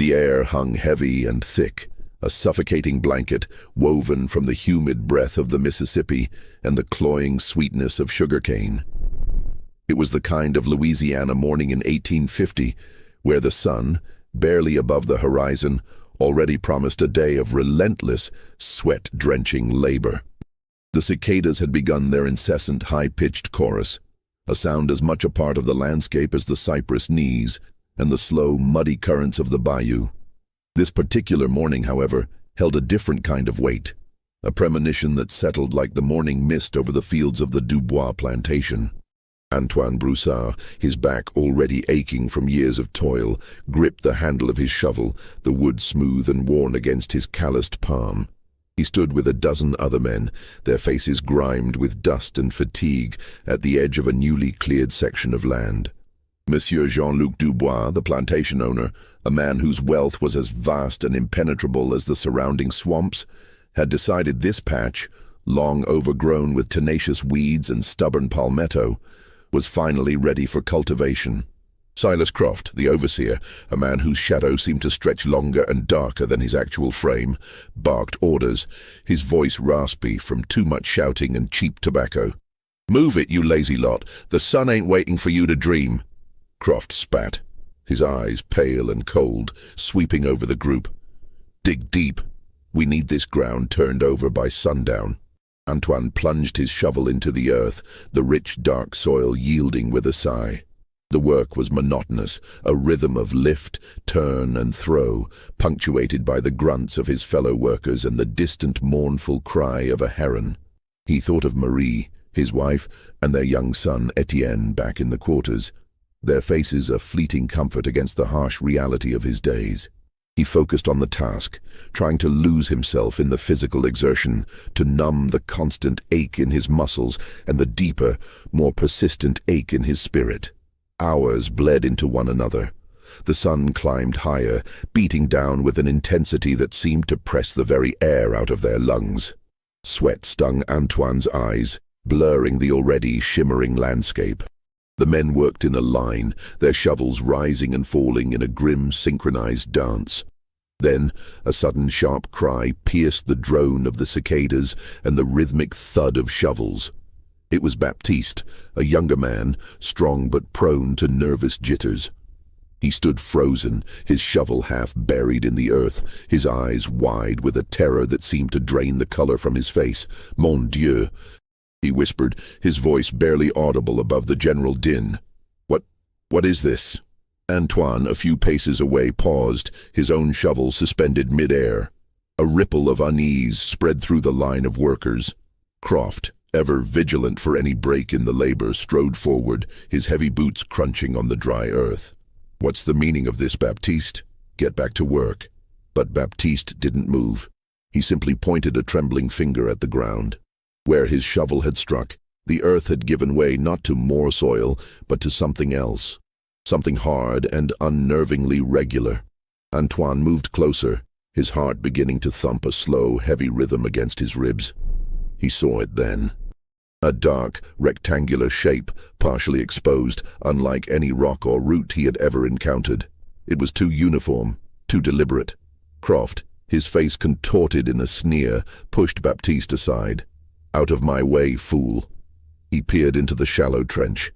The air hung heavy and thick, a suffocating blanket woven from the humid breath of the Mississippi and the cloying sweetness of sugarcane. It was the kind of Louisiana morning in 1850, where the sun, barely above the horizon, already promised a day of relentless, sweat-drenching labor. The cicadas had begun their incessant, high-pitched chorus, a sound as much a part of the landscape as the cypress knees and the slow, muddy currents of the bayou. This particular morning, however, held a different kind of weight, a premonition that settled like the morning mist over the fields of the Dubois plantation. Antoine Broussard, his back already aching from years of toil, gripped the handle of his shovel, the wood smooth and worn against his calloused palm. He stood with a dozen other men, their faces grimed with dust and fatigue, at the edge of a newly cleared section of land. Monsieur Jean-Luc Dubois, the plantation owner, a man whose wealth was as vast and impenetrable as the surrounding swamps, had decided this patch, long overgrown with tenacious weeds and stubborn palmetto, was finally ready for cultivation. Silas Croft, the overseer, a man whose shadow seemed to stretch longer and darker than his actual frame, barked orders, his voice raspy from too much shouting and cheap tobacco. "Move it, you lazy lot. The sun ain't waiting for you to dream." Croft spat, his eyes pale and cold, sweeping over the group. "Dig deep. We need this ground turned over by sundown." Antoine plunged his shovel into the earth, the rich, dark soil yielding with a sigh. The work was monotonous, a rhythm of lift, turn, and throw, punctuated by the grunts of his fellow workers and the distant, mournful cry of a heron. He thought of Marie, his wife, and their young son, Etienne, back in the quarters, their faces a fleeting comfort against the harsh reality of his days. He focused on the task, trying to lose himself in the physical exertion, to numb the constant ache in his muscles and the deeper, more persistent ache in his spirit. Hours bled into one another. The sun climbed higher, beating down with an intensity that seemed to press the very air out of their lungs. Sweat stung Antoine's eyes, blurring the already shimmering landscape. The men worked in a line, their shovels rising and falling in a grim, synchronized dance. Then, a sudden sharp cry pierced the drone of the cicadas and the rhythmic thud of shovels. It was Baptiste, a younger man, strong but prone to nervous jitters. He stood frozen, his shovel half buried in the earth, his eyes wide with a terror that seemed to drain the color from his face. "Mon Dieu," he whispered, his voice barely audible above the general din. What is this?" Antoine, a few paces away, paused, his own shovel suspended mid-air. A ripple of unease spread through the line of workers. Croft, ever vigilant for any break in the labor, strode forward, his heavy boots crunching on the dry earth. "What's the meaning of this, Baptiste? Get back to work." But Baptiste didn't move. He simply pointed a trembling finger at the ground. Where his shovel had struck, the earth had given way not to more soil, but to something else. Something hard and unnervingly regular. Antoine moved closer, his heart beginning to thump a slow, heavy rhythm against his ribs. He saw it then. A dark, rectangular shape, partially exposed, unlike any rock or root he had ever encountered. It was too uniform, too deliberate. Croft, his face contorted in a sneer, pushed Baptiste aside. "Out of my way, fool." He peered into the shallow trench.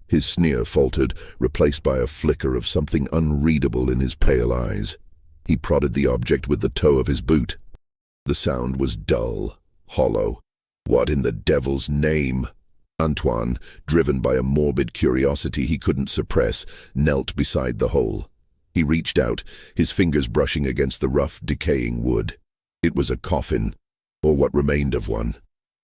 His sneer faltered, replaced by a flicker of something unreadable in his pale eyes. He prodded the object with the toe of his boot. The sound was dull, hollow. What in the devil's name? Antoine, driven by a morbid curiosity he couldn't suppress, knelt beside the hole. He reached out, his fingers brushing against the rough, decaying wood. It was a coffin, or what remained of one.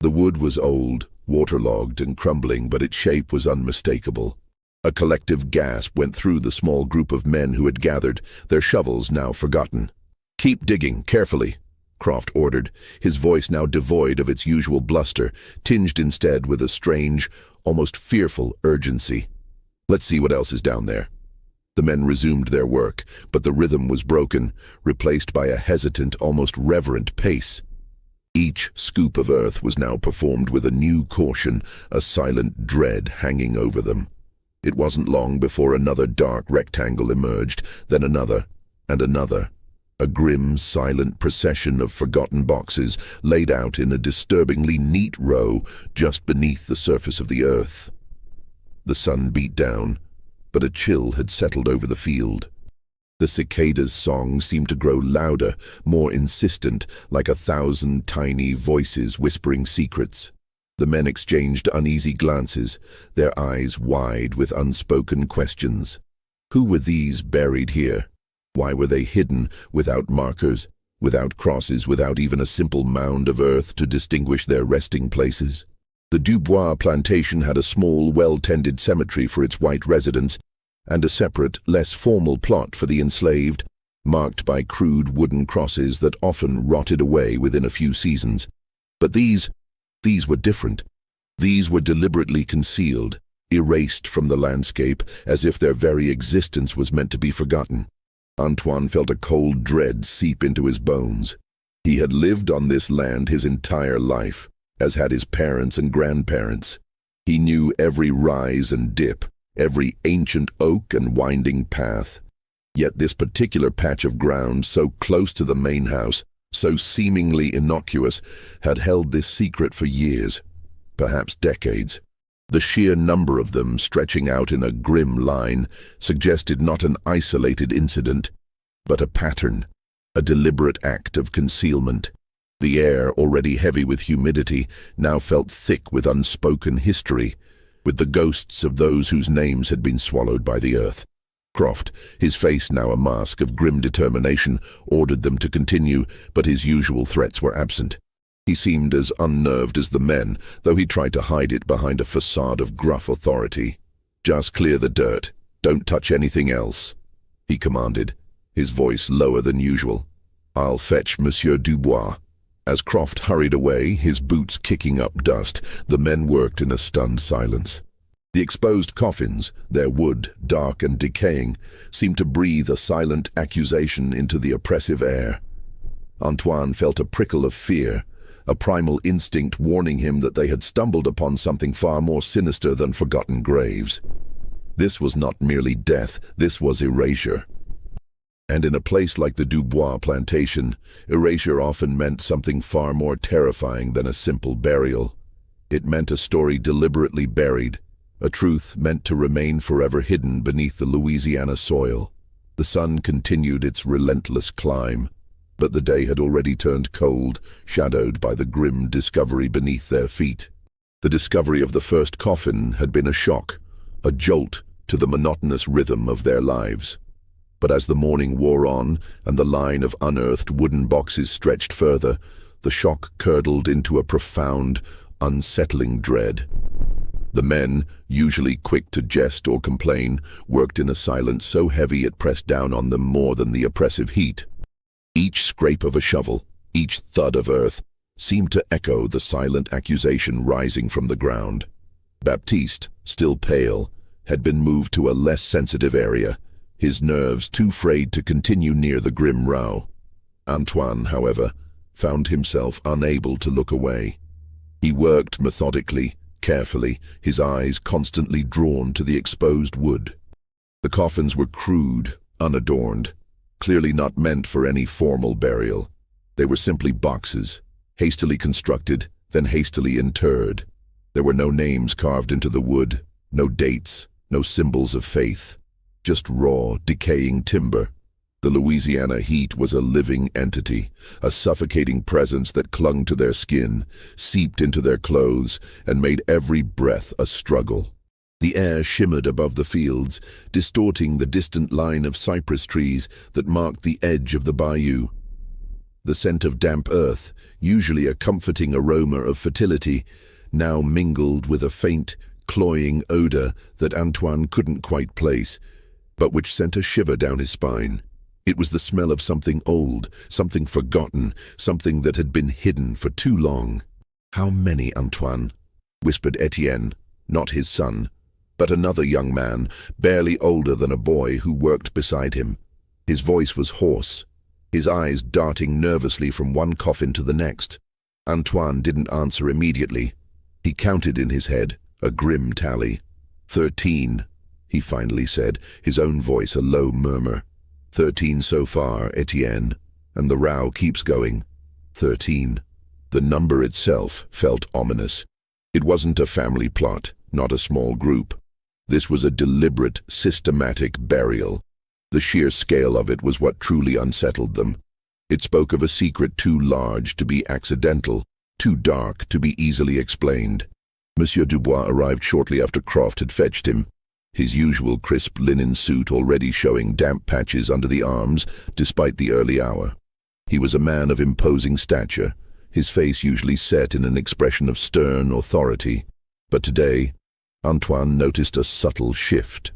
The wood was old, waterlogged and crumbling, but its shape was unmistakable. A collective gasp went through the small group of men who had gathered, their shovels now forgotten. "Keep digging, carefully," Croft ordered, his voice now devoid of its usual bluster, tinged instead with a strange, almost fearful urgency. "Let's see what else is down there." The men resumed their work, but the rhythm was broken, replaced by a hesitant, almost reverent pace. Each scoop of earth was now performed with a new caution, a silent dread hanging over them. It wasn't long before another dark rectangle emerged, then another, and another. A grim, silent procession of forgotten boxes laid out in a disturbingly neat row just beneath the surface of the earth. The sun beat down, but a chill had settled over the field. The cicada's song seemed to grow louder, more insistent, like 1,000 tiny voices whispering secrets. The men exchanged uneasy glances, their eyes wide with unspoken questions. Who were these buried here? Why were they hidden, without markers, without crosses, without even a simple mound of earth to distinguish their resting places? The Dubois plantation had a small, well-tended cemetery for its white residents, and a separate, less formal plot for the enslaved, marked by crude wooden crosses that often rotted away within a few seasons. But these were different. These were deliberately concealed, erased from the landscape, as if their very existence was meant to be forgotten. Antoine felt a cold dread seep into his bones. He had lived on this land his entire life, as had his parents and grandparents. He knew every rise and dip, every ancient oak and winding path. Yet this particular patch of ground, so close to the main house, so seemingly innocuous, had held this secret for years, perhaps decades. The sheer number of them, stretching out in a grim line, suggested not an isolated incident, but a pattern, a deliberate act of concealment. The air, already heavy with humidity, now felt thick with unspoken history, with the ghosts of those whose names had been swallowed by the earth. Croft, his face now a mask of grim determination, ordered them to continue, but his usual threats were absent. He seemed as unnerved as the men, though he tried to hide it behind a facade of gruff authority. "Just clear the dirt. Don't touch anything else," he commanded, his voice lower than usual. "I'll fetch Monsieur Dubois." As Croft hurried away, his boots kicking up dust, the men worked in a stunned silence. The exposed coffins, their wood, dark and decaying, seemed to breathe a silent accusation into the oppressive air. Antoine felt a prickle of fear, a primal instinct warning him that they had stumbled upon something far more sinister than forgotten graves. This was not merely death, this was erasure. And in a place like the Dubois plantation, erasure often meant something far more terrifying than a simple burial. It meant a story deliberately buried, a truth meant to remain forever hidden beneath the Louisiana soil. The sun continued its relentless climb, but the day had already turned cold, shadowed by the grim discovery beneath their feet. The discovery of the first coffin had been a shock, a jolt to the monotonous rhythm of their lives. But as the morning wore on and the line of unearthed wooden boxes stretched further, the shock curdled into a profound, unsettling dread. The men, usually quick to jest or complain, worked in a silence so heavy it pressed down on them more than the oppressive heat. Each scrape of a shovel, each thud of earth, seemed to echo the silent accusation rising from the ground. Baptiste, still pale, had been moved to a less sensitive area, his nerves too frayed to continue near the grim row. Antoine, however, found himself unable to look away. He worked methodically, carefully, his eyes constantly drawn to the exposed wood. The coffins were crude, unadorned, clearly not meant for any formal burial. They were simply boxes, hastily constructed, then hastily interred. There were no names carved into the wood, no dates, no symbols of faith, just raw, decaying timber. The Louisiana heat was a living entity, a suffocating presence that clung to their skin, seeped into their clothes, and made every breath a struggle. The air shimmered above the fields, distorting the distant line of cypress trees that marked the edge of the bayou. The scent of damp earth, usually a comforting aroma of fertility, now mingled with a faint, cloying odor that Antoine couldn't quite place, but which sent a shiver down his spine. It was the smell of something old, something forgotten, something that had been hidden for too long. "How many, Antoine?" whispered Etienne, not his son, but another young man, barely older than a boy, who worked beside him. His voice was hoarse, his eyes darting nervously from one coffin to the next. Antoine didn't answer immediately. He counted in his head, a grim tally. 13, he finally said, his own voice a low murmur. 13 so far, Etienne, and the row keeps going. 13. The number itself felt ominous. It wasn't a family plot, not a small group. This was a deliberate, systematic burial. The sheer scale of it was what truly unsettled them. It spoke of a secret too large to be accidental, too dark to be easily explained. Monsieur Dubois arrived shortly after Croft had fetched him, his usual crisp linen suit already showing damp patches under the arms despite the early hour. He was a man of imposing stature, his face usually set in an expression of stern authority. But today, Antoine noticed a subtle shift.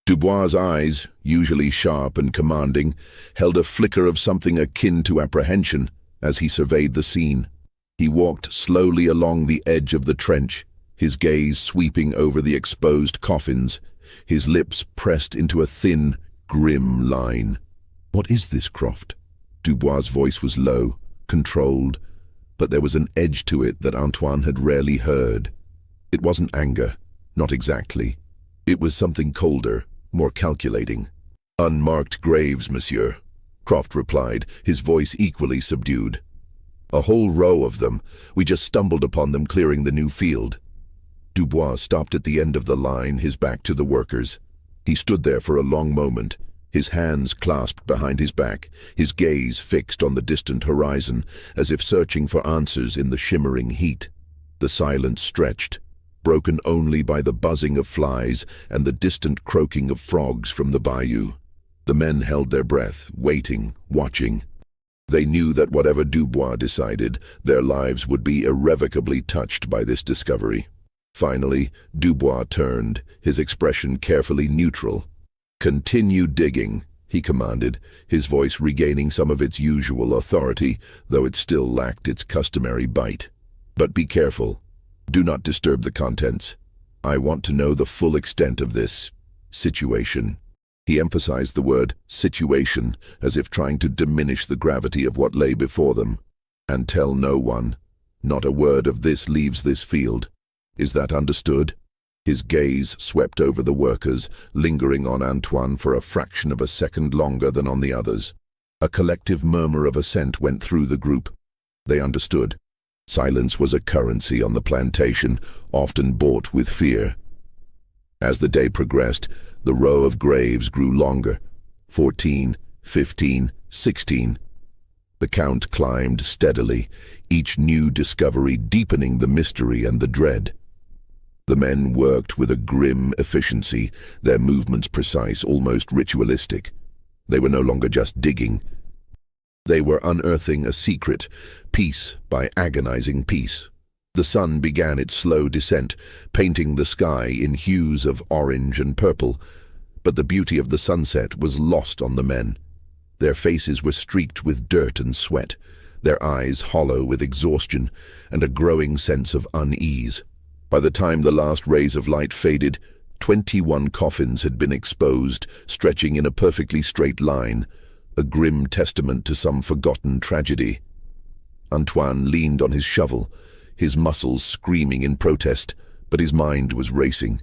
Dubois' eyes, usually sharp and commanding, held a flicker of something akin to apprehension as he surveyed the scene. He walked slowly along the edge of the trench, his gaze sweeping over the exposed coffins, his lips pressed into a thin, grim line. "What is this, Croft?" Dubois' voice was low, controlled, but there was an edge to it that Antoine had rarely heard. It wasn't anger, not exactly. It was something colder, more calculating. "Unmarked graves, monsieur," Croft replied, his voice equally subdued. "A whole row of them. We just stumbled upon them clearing the new field." Dubois stopped at the end of the line, his back to the workers. He stood there for a long moment, his hands clasped behind his back, his gaze fixed on the distant horizon, as if searching for answers in the shimmering heat. The silence stretched, broken only by the buzzing of flies and the distant croaking of frogs from the bayou. The men held their breath, waiting, watching. They knew that whatever Dubois decided, their lives would be irrevocably touched by this discovery. Finally, Dubois turned, his expression carefully neutral. "Continue digging," he commanded, his voice regaining some of its usual authority, though it still lacked its customary bite. "But be careful. Do not disturb the contents. I want to know the full extent of this situation." He emphasized the word situation, as if trying to diminish the gravity of what lay before them. "And tell no one. Not a word of this leaves this field. Is that understood?" His gaze swept over the workers, lingering on Antoine for a fraction of a second longer than on the others. A collective murmur of assent went through the group. They understood. Silence was a currency on the plantation, often bought with fear. As the day progressed, the row of graves grew longer. 14, 15, 16. The count climbed steadily, each new discovery deepening the mystery and the dread. The men worked with a grim efficiency, their movements precise, almost ritualistic. They were no longer just digging. They were unearthing a secret, piece by agonizing piece. The sun began its slow descent, painting the sky in hues of orange and purple, but the beauty of the sunset was lost on the men. Their faces were streaked with dirt and sweat, their eyes hollow with exhaustion and a growing sense of unease. By the time the last rays of light faded, 21 coffins had been exposed, stretching in a perfectly straight line, a grim testament to some forgotten tragedy. Antoine leaned on his shovel, his muscles screaming in protest, but his mind was racing.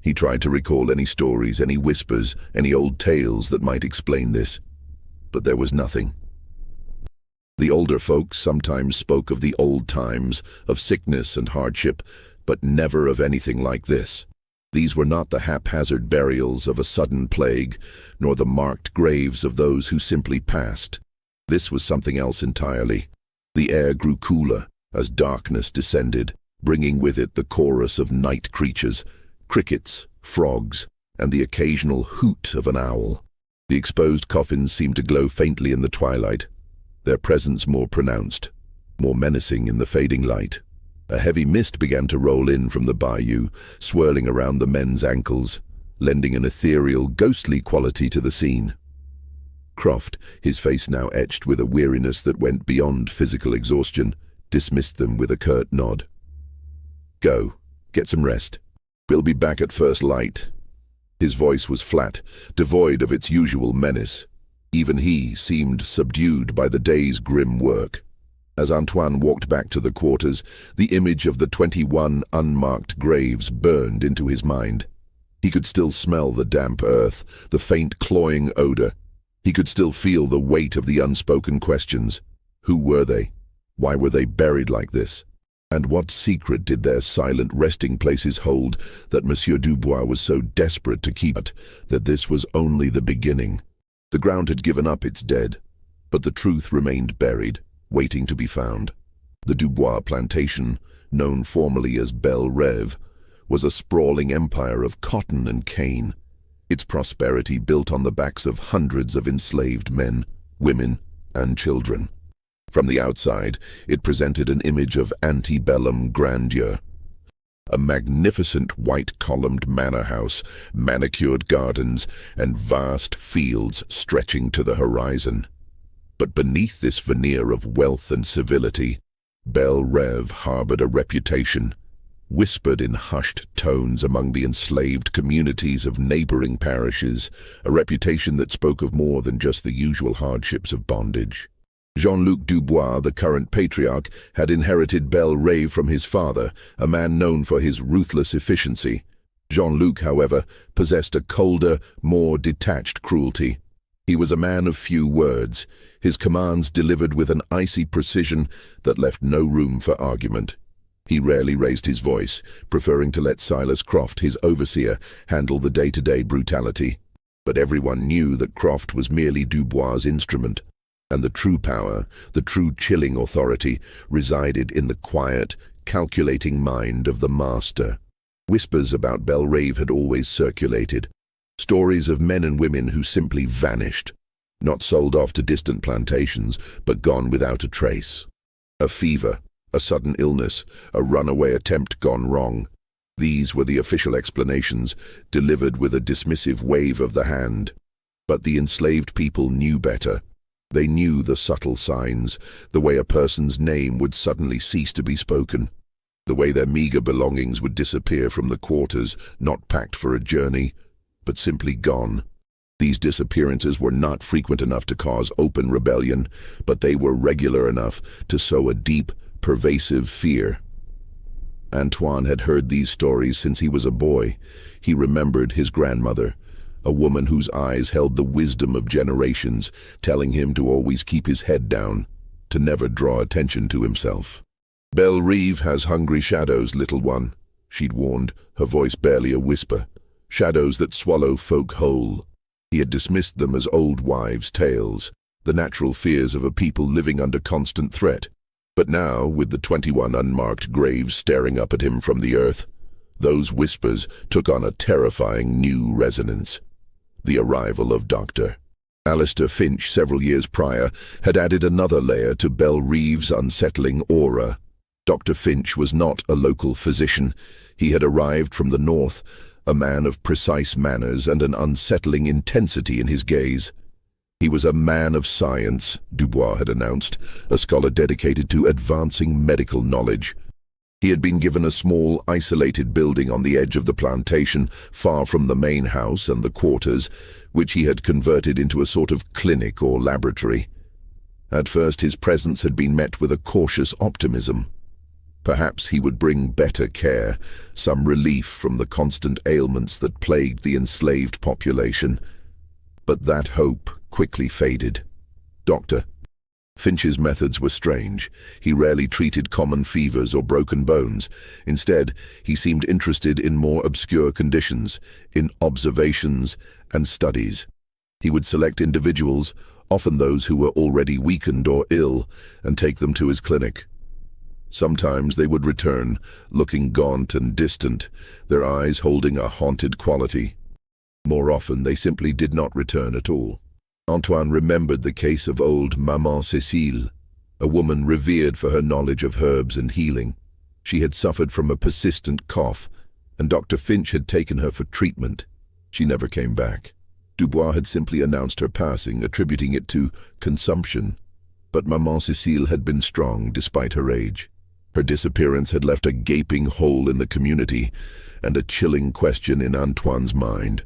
He tried to recall any stories, any whispers, any old tales that might explain this, but there was nothing. The older folks sometimes spoke of the old times, of sickness and hardship, but never of anything like this. These were not the haphazard burials of a sudden plague, nor the marked graves of those who simply passed. This was something else entirely. The air grew cooler as darkness descended, bringing with it the chorus of night creatures, crickets, frogs, and the occasional hoot of an owl. The exposed coffins seemed to glow faintly in the twilight, their presence more pronounced, more menacing in the fading light. A heavy mist began to roll in from the bayou, swirling around the men's ankles, lending an ethereal, ghostly quality to the scene. Croft, his face now etched with a weariness that went beyond physical exhaustion, dismissed them with a curt nod. "Go, get some rest. We'll be back at first light." His voice was flat, devoid of its usual menace. Even he seemed subdued by the day's grim work. As Antoine walked back to the quarters, the image of the 21 unmarked graves burned into his mind. He could still smell the damp earth, the faint cloying odor. He could still feel the weight of the unspoken questions. Who were they? Why were they buried like this? And what secret did their silent resting places hold that Monsieur Dubois was so desperate to keep it, that this was only the beginning? The ground had given up its dead, but the truth remained buried, waiting to be found. The Dubois plantation, known formerly as Belle Rêve, was a sprawling empire of cotton and cane, its prosperity built on the backs of hundreds of enslaved men, women, and children. From the outside, it presented an image of antebellum grandeur. A magnificent white-columned manor house, manicured gardens, and vast fields stretching to the horizon. But beneath this veneer of wealth and civility, Belle Rêve harbored a reputation, whispered in hushed tones among the enslaved communities of neighboring parishes, a reputation that spoke of more than just the usual hardships of bondage. Jean-Luc Dubois, the current patriarch, had inherited Belle Rêve from his father, a man known for his ruthless efficiency. Jean-Luc, however, possessed a colder, more detached cruelty. He was a man of few words, his commands delivered with an icy precision that left no room for argument. He rarely raised his voice, preferring to let Silas Croft, his overseer, handle the day-to-day brutality. But everyone knew that Croft was merely Dubois' instrument, and the true power, the true chilling authority, resided in the quiet, calculating mind of the master. Whispers about Belle Rêve had always circulated, stories of men and women who simply vanished, not sold off to distant plantations, but gone without a trace. A fever, a sudden illness, a runaway attempt gone wrong. These were the official explanations, delivered with a dismissive wave of the hand. But the enslaved people knew better. They knew the subtle signs, the way a person's name would suddenly cease to be spoken, the way their meager belongings would disappear from the quarters, not packed for a journey, but simply gone. These disappearances were not frequent enough to cause open rebellion, but they were regular enough to sow a deep, pervasive fear. Antoine had heard these stories since he was a boy. He remembered his grandmother, a woman whose eyes held the wisdom of generations, telling him to always keep his head down, to never draw attention to himself. "Belle Rêve has hungry shadows, little one," she'd warned, her voice barely a whisper. "Shadows that swallow folk whole." He had dismissed them as old wives' tales, the natural fears of a people living under constant threat. But now, with the 21 unmarked graves staring up at him from the earth, those whispers took on a terrifying new resonance. The arrival of Dr. Alistair Finch several years prior had added another layer to Belle Rêve's unsettling aura. Dr. Finch was not a local physician. He had arrived from the north, a man of precise manners and an unsettling intensity in his gaze. He was a man of science, Dubois had announced, a scholar dedicated to advancing medical knowledge. He had been given a small, isolated building on the edge of the plantation, far from the main house and the quarters, which he had converted into a sort of clinic or laboratory. At first his presence had been met with a cautious optimism. Perhaps he would bring better care, some relief from the constant ailments that plagued the enslaved population. But that hope quickly faded. Dr. Finch's methods were strange. He rarely treated common fevers or broken bones. Instead, he seemed interested in more obscure conditions, in observations and studies. He would select individuals, often those who were already weakened or ill, and take them to his clinic. Sometimes they would return, looking gaunt and distant, their eyes holding a haunted quality. More often, they simply did not return at all. Antoine remembered the case of old Maman Cécile, a woman revered for her knowledge of herbs and healing. She had suffered from a persistent cough, and Dr. Finch had taken her for treatment. She never came back. Dubois had simply announced her passing, attributing it to consumption. But Maman Cécile had been strong despite her age. Her disappearance had left a gaping hole in the community and a chilling question in Antoine's mind.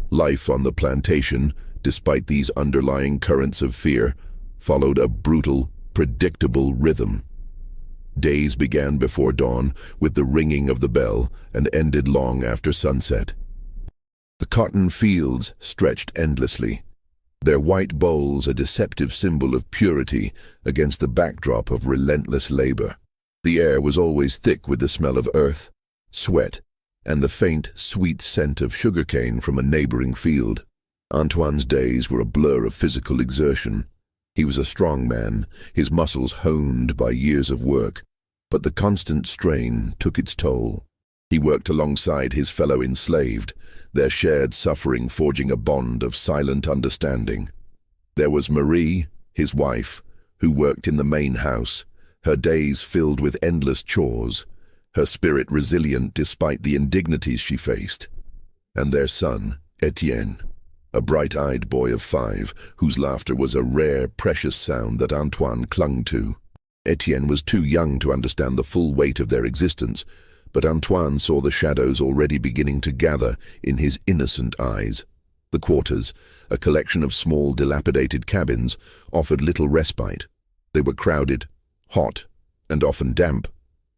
Life on the plantation, despite these underlying currents of fear, followed a brutal, predictable rhythm. Days began before dawn with the ringing of the bell and ended long after sunset. The cotton fields stretched endlessly. their white bowls a deceptive symbol of purity against the backdrop of relentless labor. The air was always thick with the smell of earth, sweat, and the faint, sweet scent of sugarcane from a neighboring field. Antoine's days were a blur of physical exertion. He was a strong man, his muscles honed by years of work, but the constant strain took its toll. He worked alongside his fellow enslaved, their shared suffering forging a bond of silent understanding. There was Marie, his wife, who worked in the main house, her days filled with endless chores, her spirit resilient despite the indignities she faced. And their son, Etienne, a bright-eyed boy of 5, whose laughter was a rare, precious sound that Antoine clung to. Etienne was too young to understand the full weight of their existence, but Antoine saw the shadows already beginning to gather in his innocent eyes. The quarters, a collection of small, dilapidated cabins, offered little respite. They were crowded, hot, and often damp,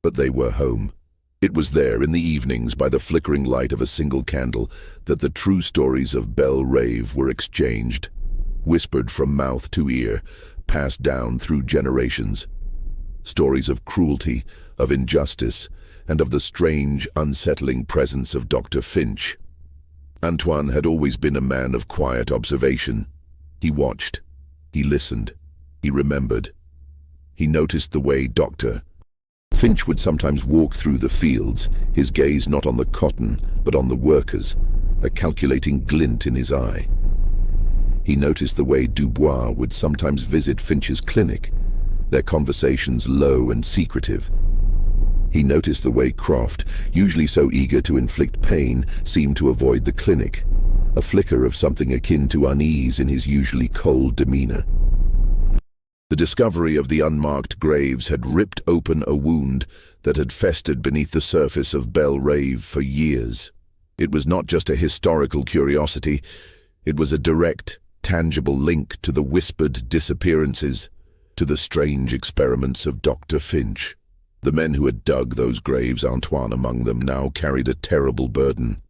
but they were home. It was there in the evenings by the flickering light of a single candle that the true stories of Belle Rave were exchanged, whispered from mouth to ear, passed down through generations. Stories of cruelty, of injustice, and of the strange, unsettling presence of Dr. Finch. Antoine had always been a man of quiet observation. He watched, he listened, he remembered. He noticed the way Dr. Finch would sometimes walk through the fields, his gaze not on the cotton, but on the workers, a calculating glint in his eye. He noticed the way Dubois would sometimes visit Finch's clinic, their conversations low and secretive. He noticed the way Croft, usually so eager to inflict pain, seemed to avoid the clinic, a flicker of something akin to unease in his usually cold demeanor. The discovery of the unmarked graves had ripped open a wound that had festered beneath the surface of Belle Rave for years. It was not just a historical curiosity, it was a direct, tangible link to the whispered disappearances, to the strange experiments of Dr. Finch. The men who had dug those graves, Antoine among them, now carried a terrible burden.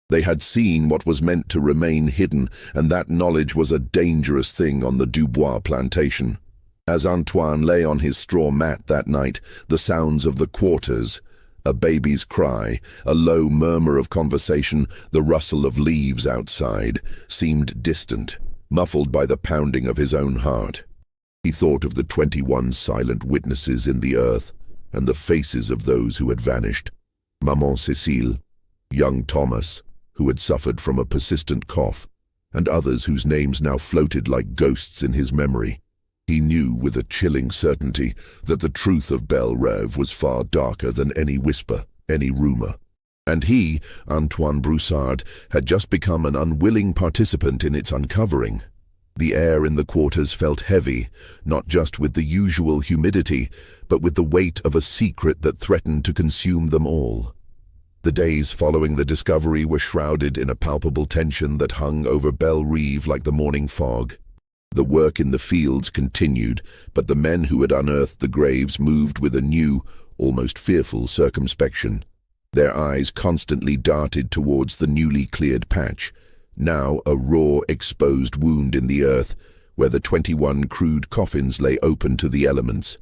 They had seen what was meant to remain hidden, and that knowledge was a dangerous thing on the Dubois plantation. As Antoine lay on his straw mat that night, the sounds of the quarters, a baby's cry, a low murmur of conversation, the rustle of leaves outside, seemed distant, muffled by the pounding of his own heart. He thought of the 21 silent witnesses in the earth, and the faces of those who had vanished. Maman Cécile, young Thomas, who had suffered from a persistent cough, and others whose names now floated like ghosts in his memory. He knew with a chilling certainty that the truth of Belle Rave was far darker than any whisper, any rumor. And he, Antoine Broussard, had just become an unwilling participant in its uncovering. The air in the quarters felt heavy, not just with the usual humidity, but with the weight of a secret that threatened to consume them all. The days following the discovery were shrouded in a palpable tension that hung over Belle Rave like the morning fog. The work in the fields continued, but the men who had unearthed the graves moved with a new, almost fearful circumspection. Their eyes constantly darted towards the newly cleared patch, now a raw, exposed wound in the earth, where the 21 crude coffins lay open to the elements.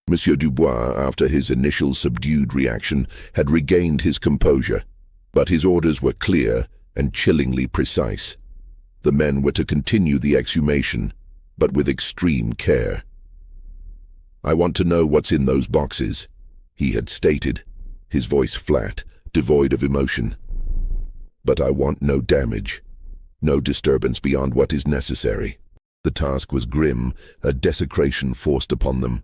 Monsieur Dubois, after his initial subdued reaction, had regained his composure, but his orders were clear and chillingly precise. The men were to continue the exhumation, but with extreme care. "I want to know what's in those boxes," he had stated, his voice flat, devoid of emotion. "But I want no damage. No disturbance beyond what is necessary." The task was grim, a desecration forced upon them.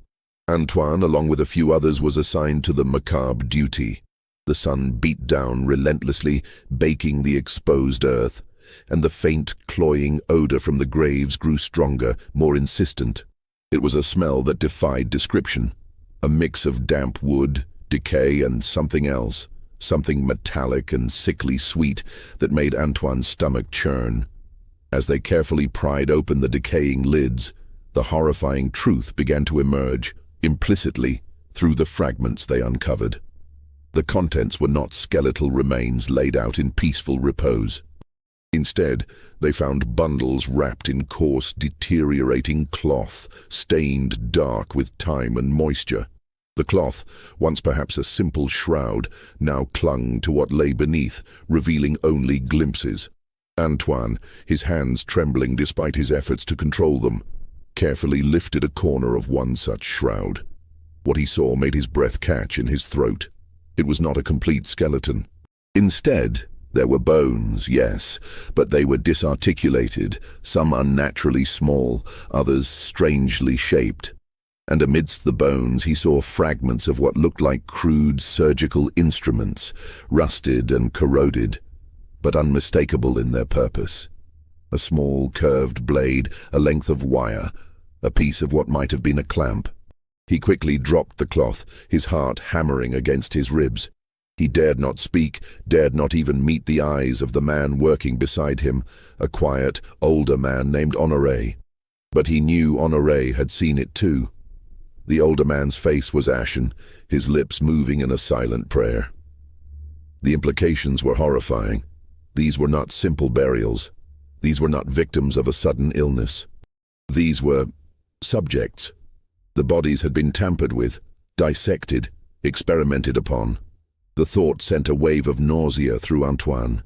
Antoine, along with a few others, was assigned to the macabre duty. The sun beat down relentlessly, baking the exposed earth, and the faint, cloying odor from the graves grew stronger, more insistent. It was a smell that defied description, a mix of damp wood, decay, and something else. Something metallic and sickly sweet that made Antoine's stomach churn. As they carefully pried open the decaying lids, the horrifying truth began to emerge, implicitly, through the fragments they uncovered. The contents were not skeletal remains laid out in peaceful repose. Instead, they found bundles wrapped in coarse, deteriorating cloth, stained dark with time and moisture. The cloth, once perhaps a simple shroud, now clung to what lay beneath, revealing only glimpses. Antoine, his hands trembling despite his efforts to control them, carefully lifted a corner of one such shroud. What he saw made his breath catch in his throat. It was not a complete skeleton. Instead, there were bones, yes, but they were disarticulated, some unnaturally small, others strangely shaped. And amidst the bones he saw fragments of what looked like crude surgical instruments, rusted and corroded, but unmistakable in their purpose. A small curved blade, a length of wire, a piece of what might have been a clamp. He quickly dropped the cloth, his heart hammering against his ribs. He dared not speak, dared not even meet the eyes of the man working beside him, a quiet, older man named Honoré. But he knew Honoré had seen it too. The older man's face was ashen, his lips moving in a silent prayer. The implications were horrifying. These were not simple burials. These were not victims of a sudden illness. These were subjects. The bodies had been tampered with, dissected, experimented upon. The thought sent a wave of nausea through Antoine.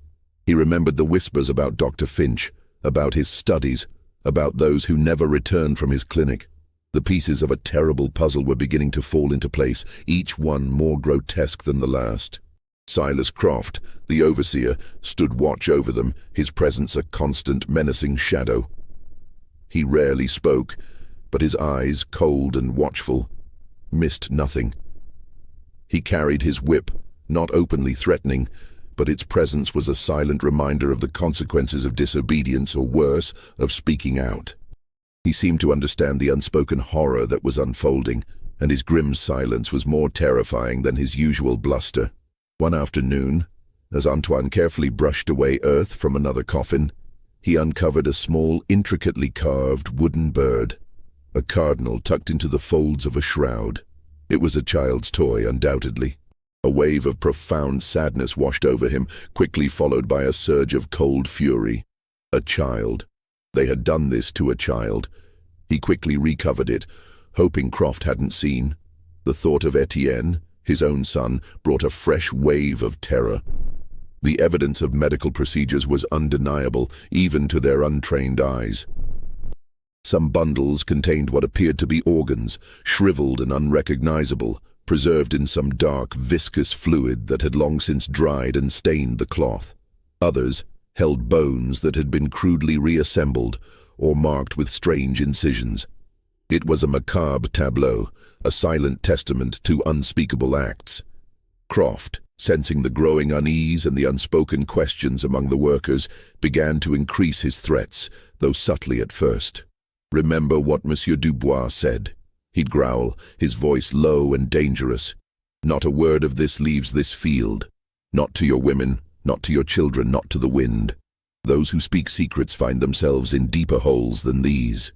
He remembered the whispers about Dr. Finch, about his studies, about those who never returned from his clinic. The pieces of a terrible puzzle were beginning to fall into place, each one more grotesque than the last. Silas Croft, the overseer, stood watch over them, his presence a constant menacing shadow. He rarely spoke, but his eyes, cold and watchful, missed nothing. He carried his whip, not openly threatening, but its presence was a silent reminder of the consequences of disobedience, or worse, of speaking out. He seemed to understand the unspoken horror that was unfolding, and his grim silence was more terrifying than his usual bluster. One afternoon, as Antoine carefully brushed away earth from another coffin, he uncovered a small, intricately carved wooden bird, a cardinal tucked into the folds of a shroud. It was a child's toy, undoubtedly. A wave of profound sadness washed over him, quickly followed by a surge of cold fury. A child. They had done this to a child. He quickly recovered it, hoping Croft hadn't seen. The thought of Etienne, his own son, brought a fresh wave of terror. The evidence of medical procedures was undeniable, even to their untrained eyes. Some bundles contained what appeared to be organs, shriveled and unrecognizable, preserved in some dark, viscous fluid that had long since dried and stained the cloth. Others held bones that had been crudely reassembled or marked with strange incisions. It was a macabre tableau, a silent testament to unspeakable acts. Croft, sensing the growing unease and the unspoken questions among the workers, began to increase his threats, though subtly at first. "Remember what Monsieur Dubois said," he'd growl, his voice low and dangerous. "Not a word of this leaves this field. Not to your women, not to your children, not to the wind. Those who speak secrets find themselves in deeper holes than these."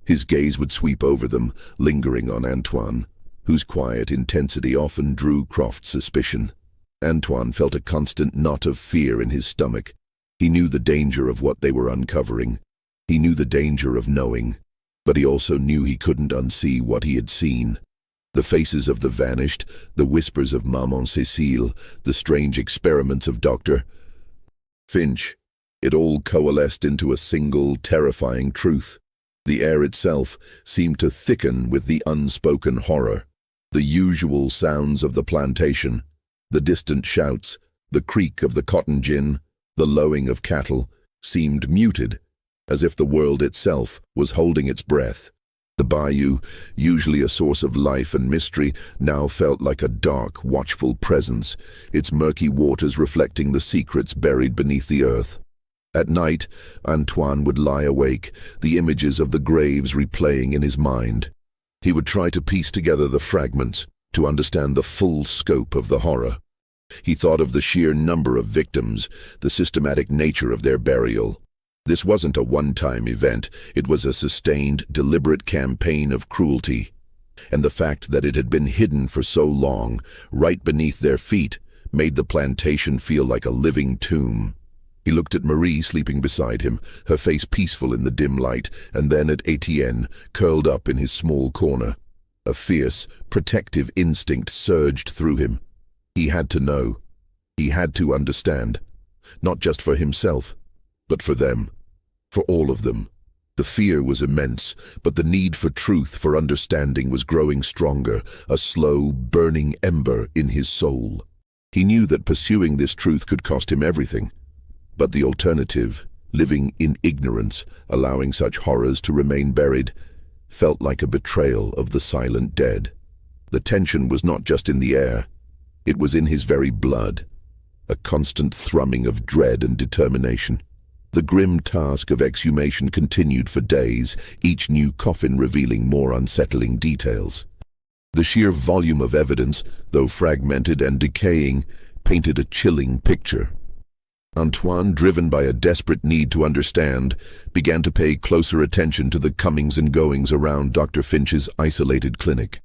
His gaze would sweep over them, lingering on Antoine, whose quiet intensity often drew Croft's suspicion. Antoine felt a constant knot of fear in his stomach. He knew the danger of what they were uncovering. He knew the danger of knowing, but he also knew he couldn't unsee what he had seen. The faces of the vanished, the whispers of Maman Cécile, the strange experiments of Dr. Finch. It all coalesced into a single, terrifying truth. The air itself seemed to thicken with the unspoken horror. The usual sounds of the plantation, the distant shouts, the creak of the cotton gin, the lowing of cattle, seemed muted, as if the world itself was holding its breath. The bayou, usually a source of life and mystery, now felt like a dark, watchful presence, its murky waters reflecting the secrets buried beneath the earth. At night, Antoine would lie awake, the images of the graves replaying in his mind. He would try to piece together the fragments, to understand the full scope of the horror. He thought of the sheer number of victims, the systematic nature of their burial. This wasn't a one-time event, it was a sustained, deliberate campaign of cruelty. And the fact that it had been hidden for so long, right beneath their feet, made the plantation feel like a living tomb. He looked at Marie sleeping beside him, her face peaceful in the dim light, and then at Etienne, curled up in his small corner. A fierce, protective instinct surged through him. He had to know. He had to understand. Not just for himself, but for them. For all of them. The fear was immense, but the need for truth, for understanding, was growing stronger, a slow, burning ember in his soul. He knew that pursuing this truth could cost him everything. But the alternative, living in ignorance, allowing such horrors to remain buried, felt like a betrayal of the silent dead. The tension was not just in the air. It was in his very blood, a constant thrumming of dread and determination. The grim task of exhumation continued for days, each new coffin revealing more unsettling details. The sheer volume of evidence, though fragmented and decaying, painted a chilling picture. Antoine, driven by a desperate need to understand, began to pay closer attention to the comings and goings around Dr. Finch's isolated clinic.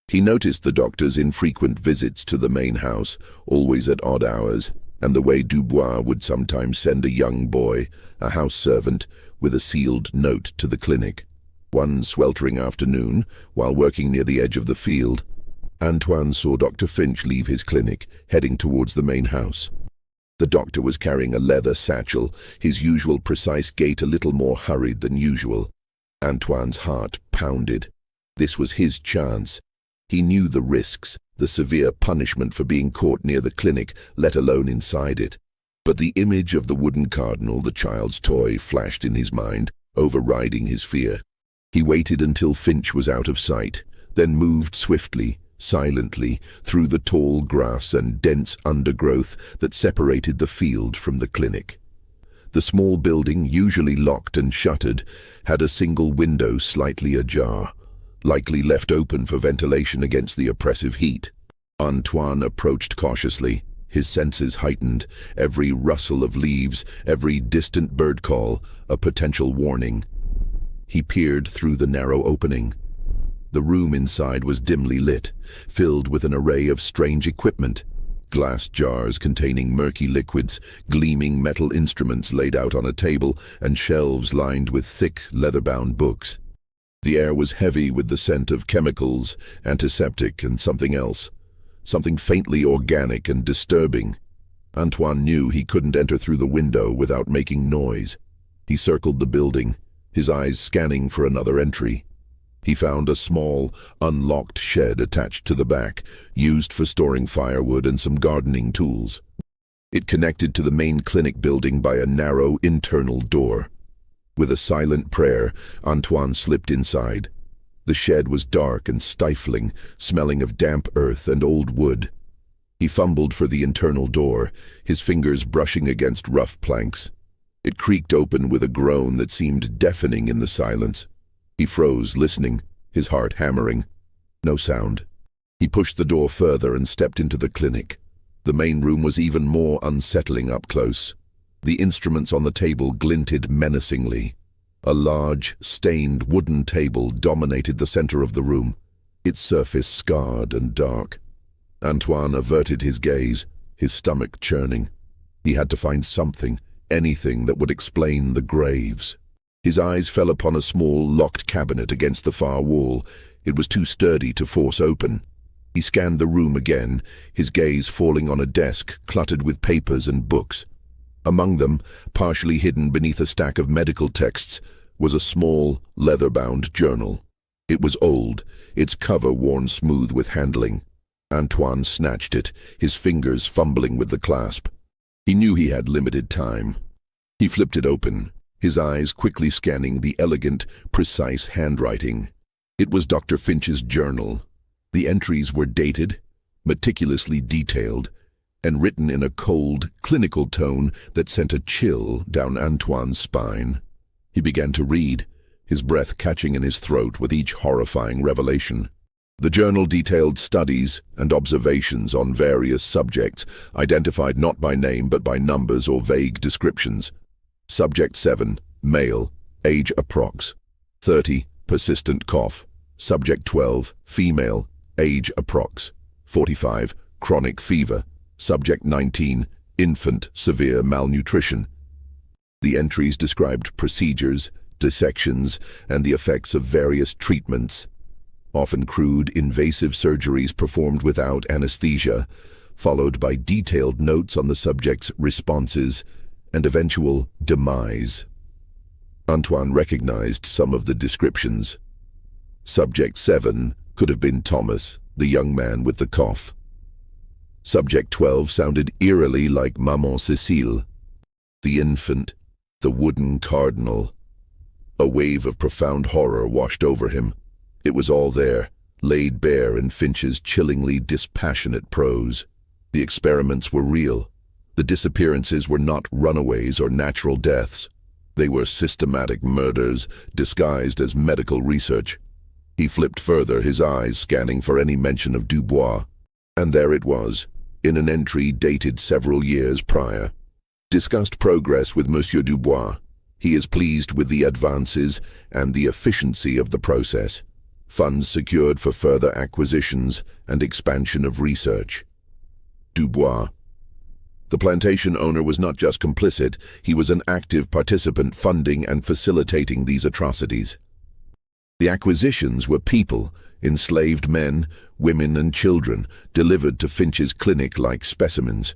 He noticed the doctor's infrequent visits to the main house, always at odd hours, and the way Dubois would sometimes send a young boy, a house servant, with a sealed note to the clinic. One sweltering afternoon, while working near the edge of the field, Antoine saw Dr. Finch leave his clinic, heading towards the main house. The doctor was carrying a leather satchel, his usual precise gait a little more hurried than usual. Antoine's heart pounded. This was his chance. He knew the risks, the severe punishment for being caught near the clinic, let alone inside it. But the image of the wooden cardinal, the child's toy, flashed in his mind, overriding his fear. He waited until Finch was out of sight, then moved swiftly, silently, through the tall grass and dense undergrowth that separated the field from the clinic. The small building, usually locked and shuttered, had a single window slightly ajar, likely left open for ventilation against the oppressive heat. Antoine approached cautiously, his senses heightened, every rustle of leaves, every distant bird call, a potential warning. He peered through the narrow opening. The room inside was dimly lit, filled with an array of strange equipment. Glass jars containing murky liquids, gleaming metal instruments laid out on a table, and shelves lined with thick, leather-bound books. The air was heavy with the scent of chemicals, antiseptic, and something else. Something faintly organic and disturbing. Antoine knew he couldn't enter through the window without making noise. He circled the building, his eyes scanning for another entry. He found a small, unlocked shed attached to the back, used for storing firewood and some gardening tools. It connected to the main clinic building by a narrow internal door. With a silent prayer, Antoine slipped inside. The shed was dark and stifling, smelling of damp earth and old wood. He fumbled for the internal door, his fingers brushing against rough planks. It creaked open with a groan that seemed deafening in the silence. He froze, listening, his heart hammering. No sound. He pushed the door further and stepped into the clinic. The main room was even more unsettling up close. The instruments on the table glinted menacingly. A large, stained wooden table dominated the center of the room, its surface scarred and dark. Antoine averted his gaze, his stomach churning. He had to find something, anything that would explain the graves. His eyes fell upon a small, locked cabinet against the far wall. It was too sturdy to force open. He scanned the room again, his gaze falling on a desk cluttered with papers and books. Among them, partially hidden beneath a stack of medical texts, was a small, leather-bound journal. It was old, its cover worn smooth with handling. Antoine snatched it, his fingers fumbling with the clasp. He knew he had limited time. He flipped it open, his eyes quickly scanning the elegant, precise handwriting. It was Dr. Finch's journal. The entries were dated, meticulously detailed, and written in a cold, clinical tone that sent a chill down Antoine's spine. He began to read, his breath catching in his throat with each horrifying revelation. The journal detailed studies and observations on various subjects, identified not by name but by numbers or vague descriptions. Subject 7, male, age approx. 30, persistent cough. Subject 12, female, age approx. 45, chronic fever. Subject 19, infant, severe malnutrition. The entries described procedures, dissections, and the effects of various treatments, often crude, invasive surgeries performed without anesthesia, followed by detailed notes on the subject's responses and eventual demise. Antoine recognized some of the descriptions. Subject 7 could have been Thomas, the young man with the cough. Subject 12 sounded eerily like Maman Cécile, the infant, the wooden cardinal. A wave of profound horror washed over him. It was all there, laid bare in Finch's chillingly dispassionate prose. The experiments were real. The disappearances were not runaways or natural deaths. They were systematic murders disguised as medical research. He flipped further, his eyes scanning for any mention of Dubois. And there it was, in an entry dated several years prior. Discussed progress with Monsieur Dubois. He is pleased with the advances and the efficiency of the process. Funds secured for further acquisitions and expansion of research. Dubois. The plantation owner was not just complicit, he was an active participant funding and facilitating these atrocities. The acquisitions were people, enslaved men, women and children, delivered to Finch's clinic like specimens.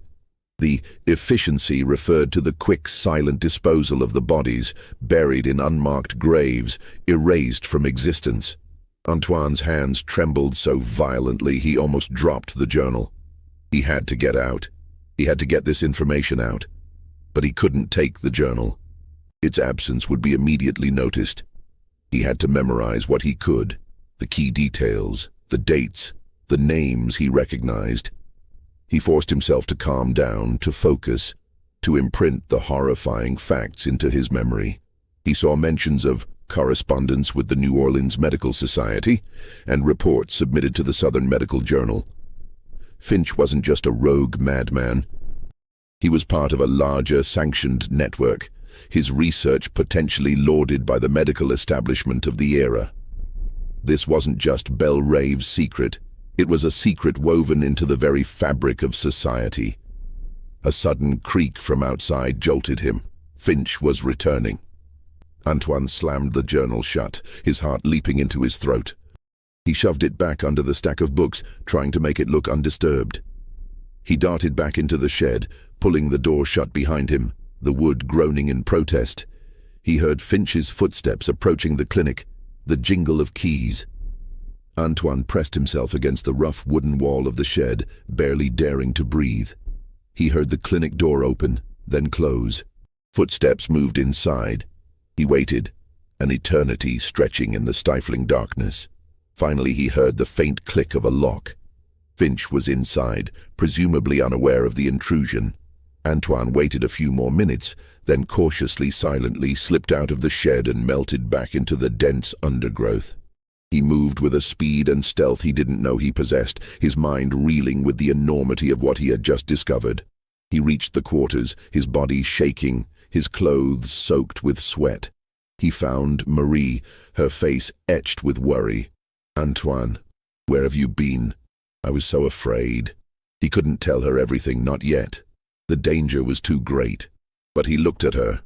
The efficiency referred to the quick, silent disposal of the bodies, buried in unmarked graves, erased from existence. Antoine's hands trembled so violently he almost dropped the journal. He had to get out. He had to get this information out. But he couldn't take the journal. Its absence would be immediately noticed. He had to memorize what he could, the key details, the dates, the names he recognized. He forced himself to calm down, to focus, to imprint the horrifying facts into his memory. He saw mentions of correspondence with the New Orleans Medical Society and reports submitted to the Southern Medical Journal. Finch wasn't just a rogue madman. He was part of a larger, sanctioned network, his research potentially lauded by the medical establishment of the era. This wasn't just Belle Rave's secret. It was a secret woven into the very fabric of society. A sudden creak from outside jolted him. Finch was returning. Antoine slammed the journal shut, his heart leaping into his throat. He shoved it back under the stack of books, trying to make it look undisturbed. He darted back into the shed, pulling the door shut behind him, the wood groaning in protest. He heard Finch's footsteps approaching the clinic, the jingle of keys. Antoine pressed himself against the rough wooden wall of the shed, barely daring to breathe. He heard the clinic door open, then close. Footsteps moved inside. He waited, an eternity stretching in the stifling darkness. Finally, he heard the faint click of a lock. Finch was inside, presumably unaware of the intrusion. Antoine waited a few more minutes, then cautiously, silently slipped out of the shed and melted back into the dense undergrowth. He moved with a speed and stealth he didn't know he possessed, his mind reeling with the enormity of what he had just discovered. He reached the quarters, his body shaking, his clothes soaked with sweat. He found Marie, her face etched with worry. "Antoine, where have you been? I was so afraid." He couldn't tell her everything, not yet. The danger was too great. But he looked at her,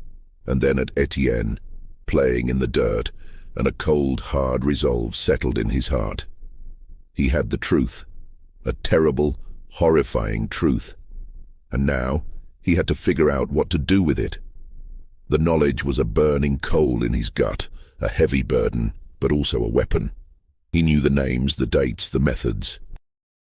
and then at Etienne, playing in the dirt, and a cold, hard resolve settled in his heart. He had the truth, a terrible, horrifying truth. And now, he had to figure out what to do with it. The knowledge was a burning coal in his gut, a heavy burden, but also a weapon. He knew the names, the dates, the methods.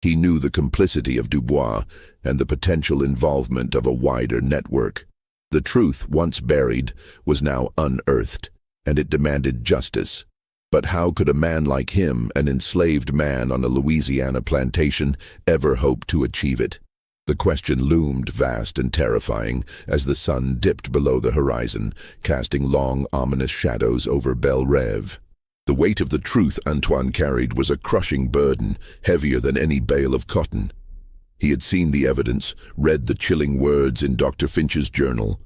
He knew the complicity of Dubois and the potential involvement of a wider network. The truth, once buried, was now unearthed, and it demanded justice. But how could a man like him, an enslaved man on a Louisiana plantation, ever hope to achieve it? The question loomed vast and terrifying as the sun dipped below the horizon, casting long, ominous shadows over Belle Reve. The weight of the truth Antoine carried was a crushing burden, heavier than any bale of cotton. He had seen the evidence, read the chilling words in Dr. Finch's journal,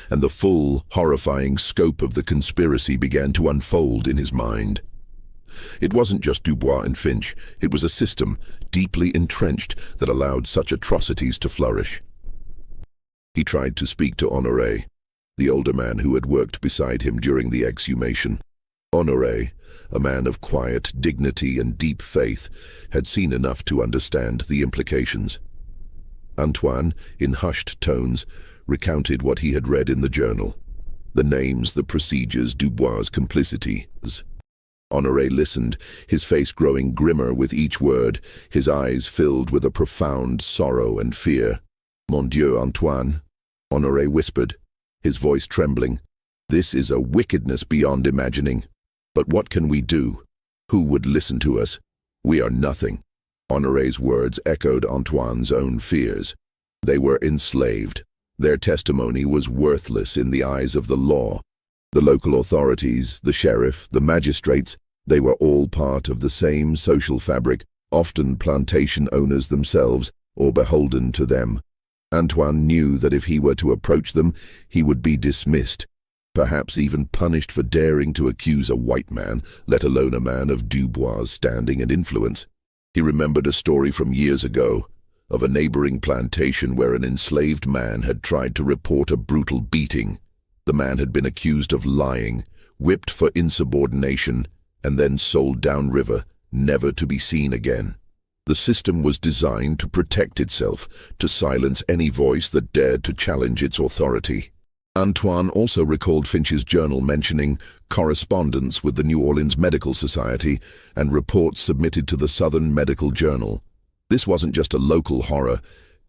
and the full, horrifying scope of the conspiracy began to unfold in his mind. It wasn't just Dubois and Finch, it was a system, deeply entrenched, that allowed such atrocities to flourish. He tried to speak to Honoré. the older man who had worked beside him during the exhumation. Honoré, a man of quiet dignity and deep faith, had seen enough to understand the implications. Antoine, in hushed tones, recounted what he had read in the journal. The names, the procedures, Dubois' complicities. Honoré listened, his face growing grimmer with each word, his eyes filled with a profound sorrow and fear. "Mon Dieu, Antoine," Honoré whispered, his voice trembling. "This is a wickedness beyond imagining. But what can we do? Who would listen to us? We are nothing." Honoré's words echoed Antoine's own fears. They were enslaved. Their testimony was worthless in the eyes of the law. The local authorities, the sheriff, the magistrates, they were all part of the same social fabric, often plantation owners themselves, or beholden to them. Antoine knew that if he were to approach them, he would be dismissed, perhaps even punished for daring to accuse a white man, let alone a man of Dubois' standing and influence. He remembered a story from years ago, of a neighboring plantation where an enslaved man had tried to report a brutal beating. The man had been accused of lying, whipped for insubordination, and then sold downriver, never to be seen again. The system was designed to protect itself, to silence any voice that dared to challenge its authority. Antoine also recalled Finch's journal mentioning correspondence with the New Orleans Medical Society and reports submitted to the Southern Medical Journal. This wasn't just a local horror,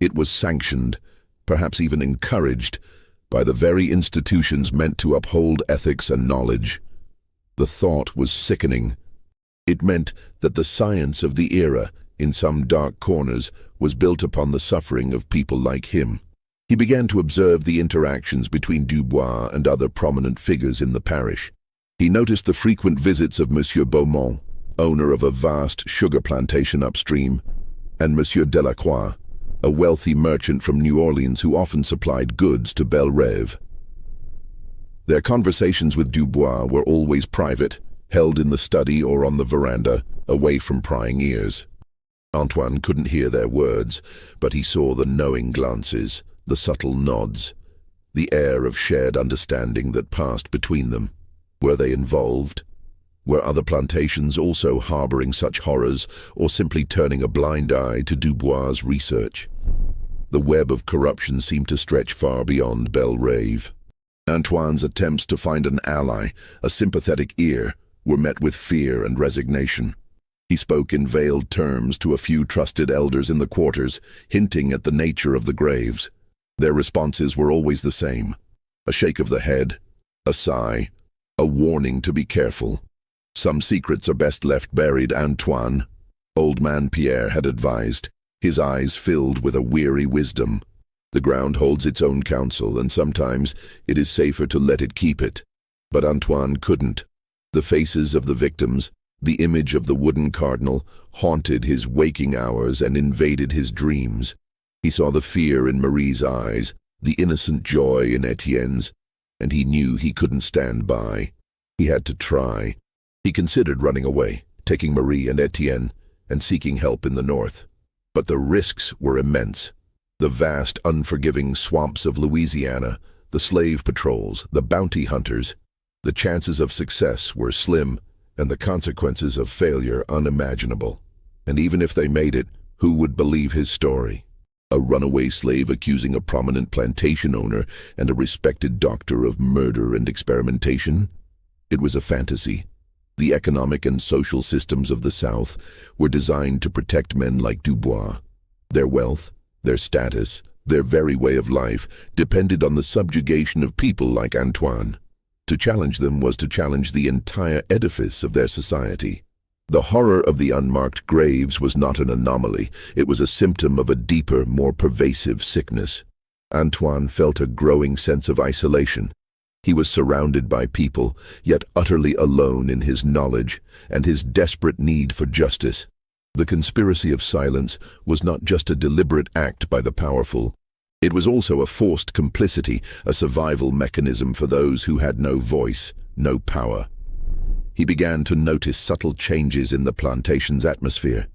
it was sanctioned, perhaps even encouraged, by the very institutions meant to uphold ethics and knowledge. The thought was sickening. It meant that the science of the era, in some dark corners, was built upon the suffering of people like him. He began to observe the interactions between Dubois and other prominent figures in the parish. He noticed the frequent visits of Monsieur Beaumont, owner of a vast sugar plantation upstream, and Monsieur Delacroix, a wealthy merchant from New Orleans who often supplied goods to Belle Rêve. Their conversations with Dubois were always private, held in the study or on the veranda, away from prying ears. Antoine couldn't hear their words, but he saw the knowing glances, the subtle nods, the air of shared understanding that passed between them. Were they involved? Were other plantations also harboring such horrors, or simply turning a blind eye to Dubois' research? The web of corruption seemed to stretch far beyond Belle Rêve. Antoine's attempts to find an ally, a sympathetic ear, were met with fear and resignation. He spoke in veiled terms to a few trusted elders in the quarters, hinting at the nature of the graves. Their responses were always the same: a shake of the head, a sigh, a warning to be careful. "Some secrets are best left buried, Antoine," old man Pierre had advised, his eyes filled with a weary wisdom. "The ground holds its own counsel, and sometimes it is safer to let it keep it." But Antoine couldn't. The faces of the victims, the image of the wooden cardinal, haunted his waking hours and invaded his dreams. He saw the fear in Marie's eyes, the innocent joy in Etienne's, and he knew he couldn't stand by. He had to try. He considered running away, taking Marie and Etienne, and seeking help in the north. But the risks were immense. The vast, unforgiving swamps of Louisiana, the slave patrols, the bounty hunters. The chances of success were slim, and the consequences of failure unimaginable. And even if they made it, who would believe his story? A runaway slave accusing a prominent plantation owner and a respected doctor of murder and experimentation? It was a fantasy. The economic and social systems of the South were designed to protect men like Dubois. Their wealth, their status, their very way of life depended on the subjugation of people like Antoine. To challenge them was to challenge the entire edifice of their society. The horror of the unmarked graves was not an anomaly. It was a symptom of a deeper, more pervasive sickness. Antoine felt a growing sense of isolation. He was surrounded by people, yet utterly alone in his knowledge and his desperate need for justice. The conspiracy of silence was not just a deliberate act by the powerful. It was also a forced complicity, a survival mechanism for those who had no voice, no power. He began to notice subtle changes in the plantation's atmosphere.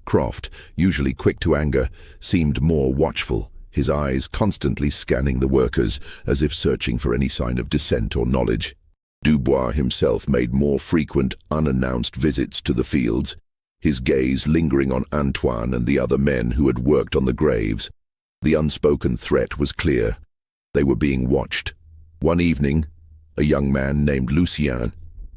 Croft, usually quick to anger, seemed more watchful, his eyes constantly scanning the workers as if searching for any sign of dissent or knowledge. Dubois himself made more frequent, unannounced visits to the fields, his gaze lingering on Antoine and the other men who had worked on the graves. The unspoken threat was clear. They were being watched. One evening, a young man named Lucien,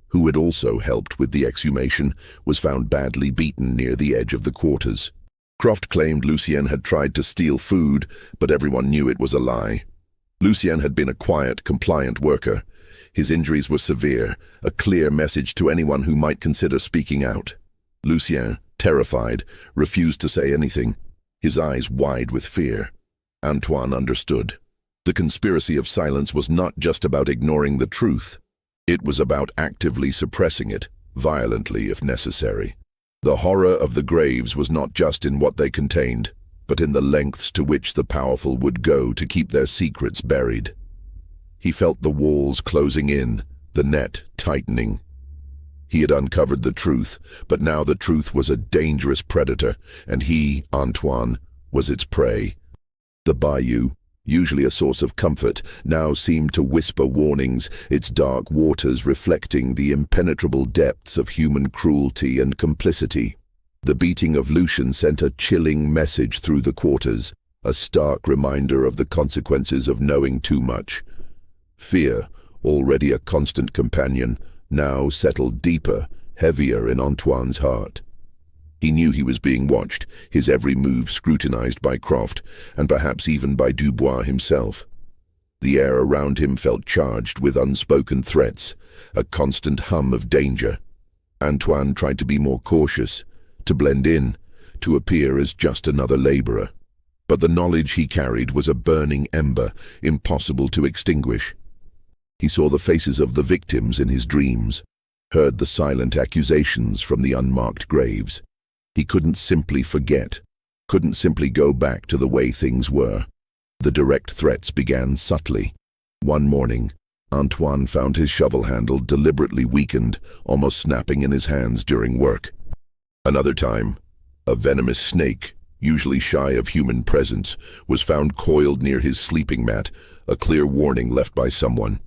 who had also helped with the exhumation, was found badly beaten near the edge of the quarters. Croft claimed Lucien had tried to steal food, but everyone knew it was a lie. Lucien had been a quiet, compliant worker. His injuries were severe, a clear message to anyone who might consider speaking out. Lucien, terrified, refused to say anything, his eyes wide with fear. Antoine understood. The conspiracy of silence was not just about ignoring the truth. It was about actively suppressing it, violently if necessary. The horror of the graves was not just in what they contained, but in the lengths to which the powerful would go to keep their secrets buried. He felt the walls closing in, the net tightening. He had uncovered the truth, but now the truth was a dangerous predator, and he, Antoine, was its prey. The bayou, usually a source of comfort, now seemed to whisper warnings, its dark waters reflecting the impenetrable depths of human cruelty and complicity. The beating of Lucien sent a chilling message through the quarters, a stark reminder of the consequences of knowing too much. Fear, already a constant companion, now settled deeper, heavier in Antoine's heart. He knew he was being watched, his every move scrutinized by Croft, and perhaps even by Dubois himself. The air around him felt charged with unspoken threats, a constant hum of danger. Antoine tried to be more cautious, to blend in, to appear as just another laborer. But the knowledge he carried was a burning ember, impossible to extinguish. He saw the faces of the victims in his dreams, heard the silent accusations from the unmarked graves. He couldn't simply forget, couldn't simply go back to the way things were. The direct threats began subtly. One morning, Antoine found his shovel handle deliberately weakened, almost snapping in his hands during work. Another time, a venomous snake, usually shy of human presence, was found coiled near his sleeping mat, a clear warning left by someone.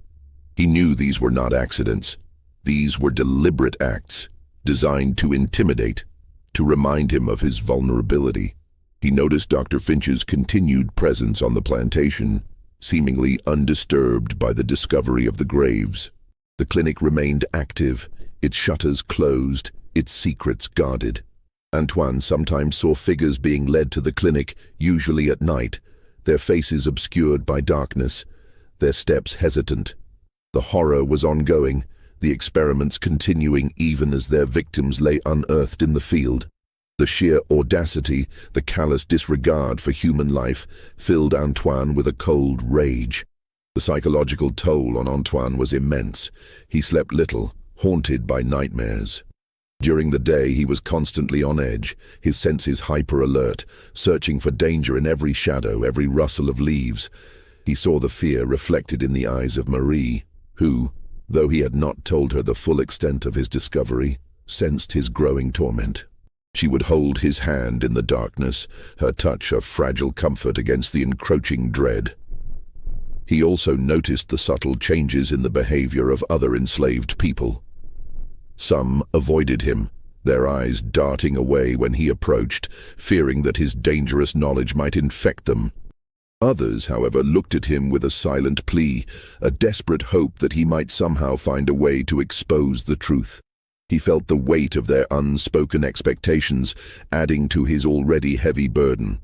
He knew these were not accidents. These were deliberate acts, designed to intimidate, to remind him of his vulnerability. He noticed Dr. Finch's continued presence on the plantation, seemingly undisturbed by the discovery of the graves. The clinic remained active, its shutters closed, its secrets guarded. Antoine sometimes saw figures being led to the clinic, usually at night, their faces obscured by darkness, their steps hesitant. The horror was ongoing, the experiments continuing even as their victims lay unearthed in the field. The sheer audacity, the callous disregard for human life, filled Antoine with a cold rage. The psychological toll on Antoine was immense. He slept little, haunted by nightmares. During the day he was constantly on edge, his senses hyper-alert, searching for danger in every shadow, every rustle of leaves. He saw the fear reflected in the eyes of Marie, who, though he had not told her the full extent of his discovery, sensed his growing torment. She would hold his hand in the darkness, her touch a fragile comfort against the encroaching dread. He also noticed the subtle changes in the behavior of other enslaved people. Some avoided him, their eyes darting away when he approached, fearing that his dangerous knowledge might infect them. Others, however, looked at him with a silent plea, a desperate hope that he might somehow find a way to expose the truth. He felt the weight of their unspoken expectations, adding to his already heavy burden.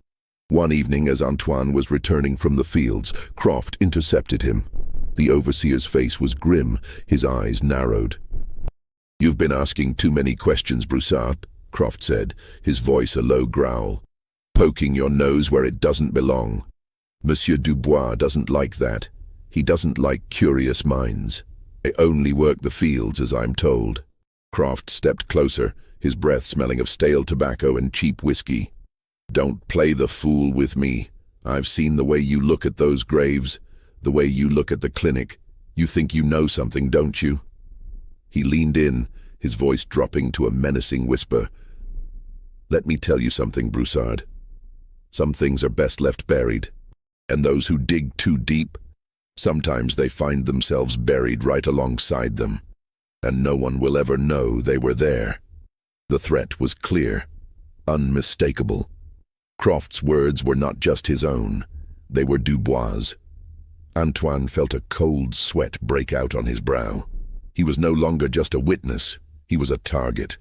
One evening, as Antoine was returning from the fields, Croft intercepted him. The overseer's face was grim, his eyes narrowed. "You've been asking too many questions, Broussard," Croft said, his voice a low growl. "Poking your nose where it doesn't belong. Monsieur Dubois doesn't like that. He doesn't like curious minds. They only work the fields, as I'm told." Croft stepped closer, his breath smelling of stale tobacco and cheap whiskey. "Don't play the fool with me. I've seen the way you look at those graves, the way you look at the clinic. You think you know something, don't you?" He leaned in, his voice dropping to a menacing whisper. "Let me tell you something, Broussard. Some things are best left buried." And those who dig too deep, sometimes they find themselves buried right alongside them, and no one will ever know they were there. The threat was clear, unmistakable. Croft's words were not just his own, they were Dubois'. Antoine felt a cold sweat break out on his brow. He was no longer just a witness, he was a target.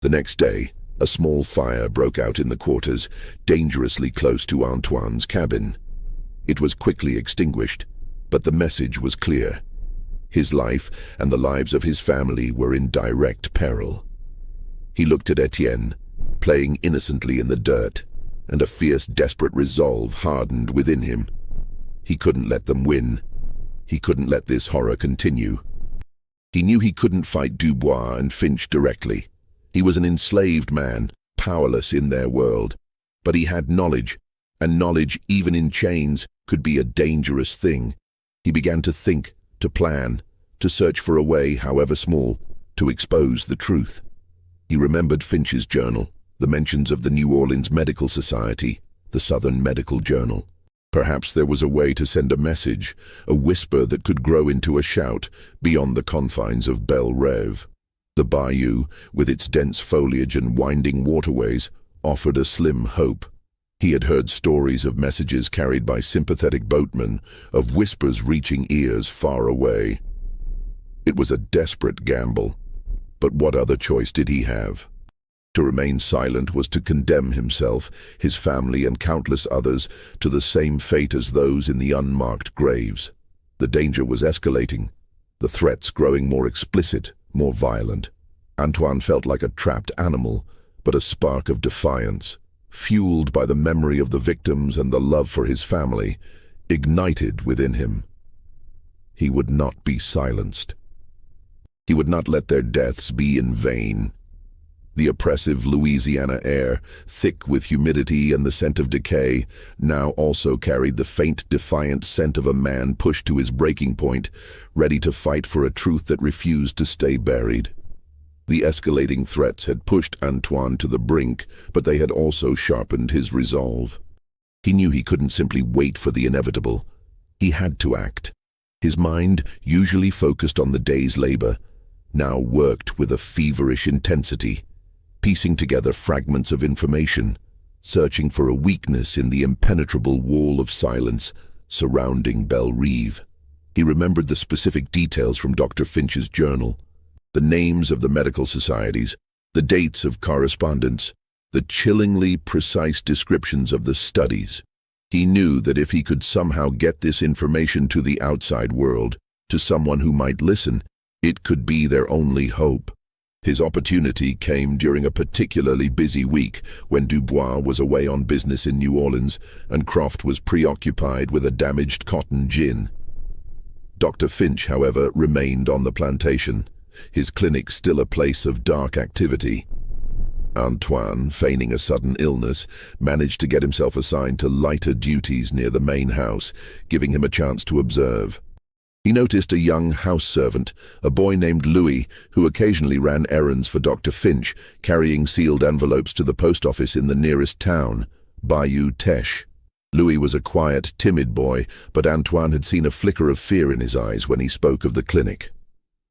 The next day, a small fire broke out in the quarters, dangerously close to Antoine's cabin. It was quickly extinguished, but the message was clear. His life and the lives of his family were in direct peril. He looked at Etienne, playing innocently in the dirt, and a fierce, desperate resolve hardened within him. He couldn't let them win. He couldn't let this horror continue. He knew he couldn't fight Dubois and Finch directly. He was an enslaved man, powerless in their world. But he had knowledge, and knowledge, even in chains, could be a dangerous thing. He began to think, to plan, to search for a way, however small, to expose the truth. He remembered Finch's journal, the mentions of the New Orleans Medical Society, the Southern Medical Journal. Perhaps there was a way to send a message, a whisper that could grow into a shout beyond the confines of Belle Rêve. The bayou, with its dense foliage and winding waterways, offered a slim hope. He had heard stories of messages carried by sympathetic boatmen, of whispers reaching ears far away. It was a desperate gamble, but what other choice did he have? To remain silent was to condemn himself, his family, and countless others to the same fate as those in the unmarked graves. The danger was escalating, the threats growing more explicit, more violent. Antoine felt like a trapped animal, but a spark of defiance, fueled by the memory of the victims and the love for his family, ignited within him. He would not be silenced. He would not let their deaths be in vain. The oppressive Louisiana air, thick with humidity and the scent of decay, now also carried the faint, defiant scent of a man pushed to his breaking point, ready to fight for a truth that refused to stay buried. The escalating threats had pushed Antoine to the brink, but they had also sharpened his resolve. He knew he couldn't simply wait for the inevitable. He had to act. His mind, usually focused on the day's labor, now worked with a feverish intensity, piecing together fragments of information, searching for a weakness in the impenetrable wall of silence surrounding Belle Rêve. He remembered the specific details from Dr. Finch's journal, the names of the medical societies, the dates of correspondence, the chillingly precise descriptions of the studies. He knew that if he could somehow get this information to the outside world, to someone who might listen, it could be their only hope. His opportunity came during a particularly busy week when Dubois was away on business in New Orleans and Croft was preoccupied with a damaged cotton gin. Dr. Finch, however, remained on the plantation, his clinic still a place of dark activity. Antoine, feigning a sudden illness, managed to get himself assigned to lighter duties near the main house, giving him a chance to observe. He noticed a young house servant, a boy named Louis, who occasionally ran errands for Dr. Finch, carrying sealed envelopes to the post office in the nearest town, Bayou Teche. Louis was a quiet, timid boy, but Antoine had seen a flicker of fear in his eyes when he spoke of the clinic.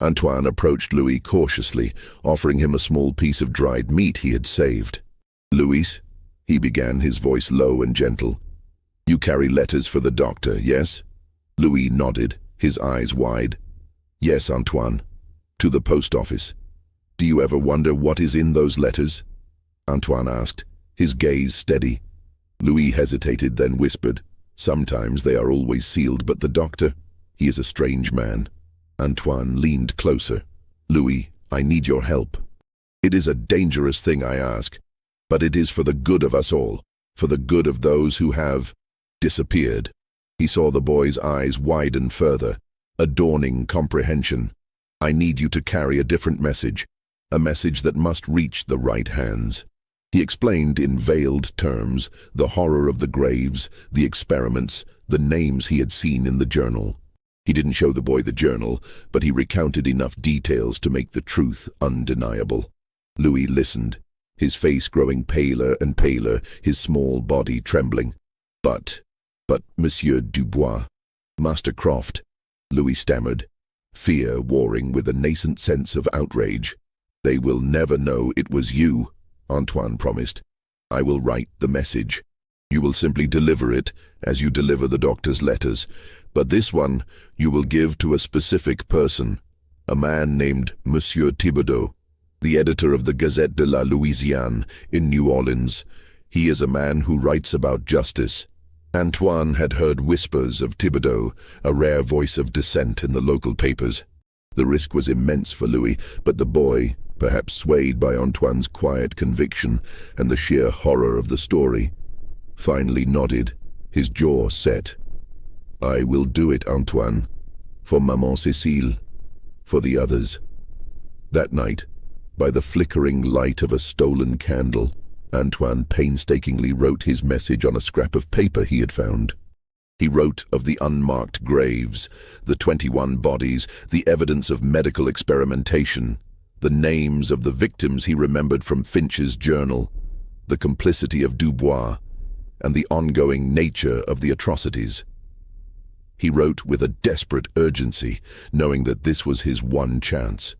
Antoine approached Louis cautiously, offering him a small piece of dried meat he had saved. "Louis," he began, his voice low and gentle. "You carry letters for the doctor, yes?" Louis nodded, his eyes wide. "Yes, Antoine. To the post office. Do you ever wonder what is in those letters?" Antoine asked, his gaze steady. Louis hesitated, then whispered, "Sometimes they are always sealed, but the doctor, he is a strange man." Antoine leaned closer. "Louis, I need your help. It is a dangerous thing I ask, but it is for the good of us all, for the good of those who have disappeared." He saw the boy's eyes widen further, a dawning comprehension. "I need you to carry a different message, a message that must reach the right hands." He explained in veiled terms the horror of the graves, the experiments, the names he had seen in the journal. He didn't show the boy the journal, but he recounted enough details to make the truth undeniable. Louis listened, his face growing paler and paler, his small body trembling. But But Monsieur Dubois, Master Croft, Louis stammered, fear warring with a nascent sense of outrage. They will never know it was you, Antoine promised. I will write the message. You will simply deliver it as you deliver the doctor's letters. But this one you will give to a specific person, a man named Monsieur Thibodeau, the editor of the Gazette de la Louisiane in New Orleans. He is a man who writes about justice. Antoine had heard whispers of Thibodeau, a rare voice of dissent in the local papers. The risk was immense for Louis, but the boy, perhaps swayed by Antoine's quiet conviction and the sheer horror of the story, finally nodded, his jaw set. I will do it, Antoine, for Maman Cécile, for the others. That night, by the flickering light of a stolen candle, Antoine painstakingly wrote his message on a scrap of paper he had found. He wrote of the unmarked graves, the 21 bodies, the evidence of medical experimentation, the names of the victims he remembered from Finch's journal, the complicity of Dubois, and the ongoing nature of the atrocities. He wrote with a desperate urgency, knowing that this was his one chance.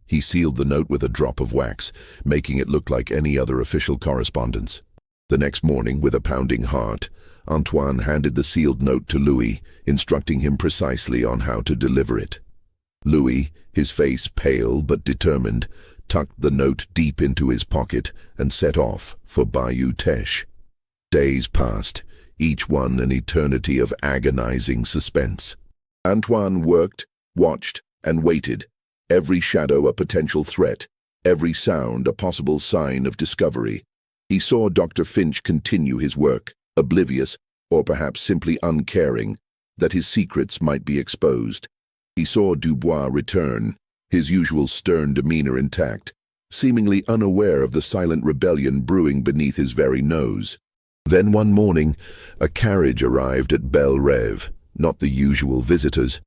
He sealed the note with a drop of wax, making it look like any other official correspondence. The next morning, with a pounding heart, Antoine handed the sealed note to Louis, instructing him precisely on how to deliver it. Louis, his face pale but determined, tucked the note deep into his pocket and set off for Bayou Teche. Days passed, each one an eternity of agonizing suspense. Antoine worked, watched, and waited, every shadow a potential threat, every sound a possible sign of discovery. He saw Dr. Finch continue his work, oblivious, or perhaps simply uncaring, that his secrets might be exposed. He saw Dubois return, his usual stern demeanor intact, seemingly unaware of the silent rebellion brewing beneath his very nose. Then one morning, a carriage arrived at Belle Rêve, not the usual visitors,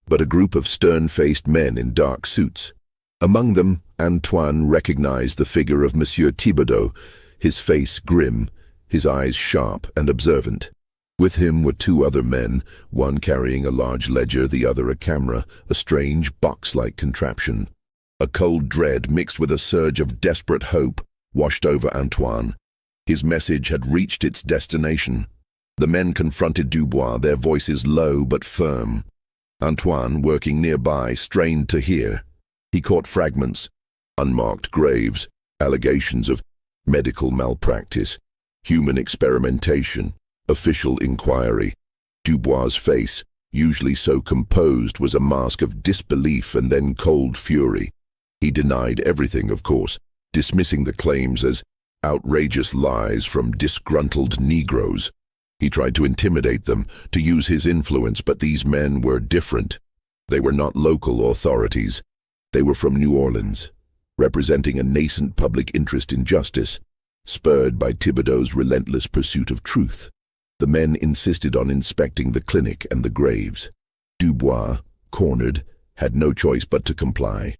but a group of stern-faced men in dark suits. Among them, Antoine recognized the figure of Monsieur Thibodeau, his face grim, his eyes sharp and observant. With him were two other men, one carrying a large ledger, the other a camera, a strange box-like contraption. A cold dread mixed with a surge of desperate hope washed over Antoine. His message had reached its destination. The men confronted Dubois, their voices low but firm. Antoine, working nearby, strained to hear. He caught fragments: unmarked graves, allegations of medical malpractice, human experimentation, official inquiry. Dubois' face, usually so composed, was a mask of disbelief and then cold fury. He denied everything, of course, dismissing the claims as outrageous lies from disgruntled Negroes. He tried to intimidate them, to use his influence, but these men were different. They were not local authorities. They were from New Orleans, representing a nascent public interest in justice, spurred by Thibodeau's relentless pursuit of truth. The men insisted on inspecting the clinic and the graves. Dubois, cornered, had no choice but to comply.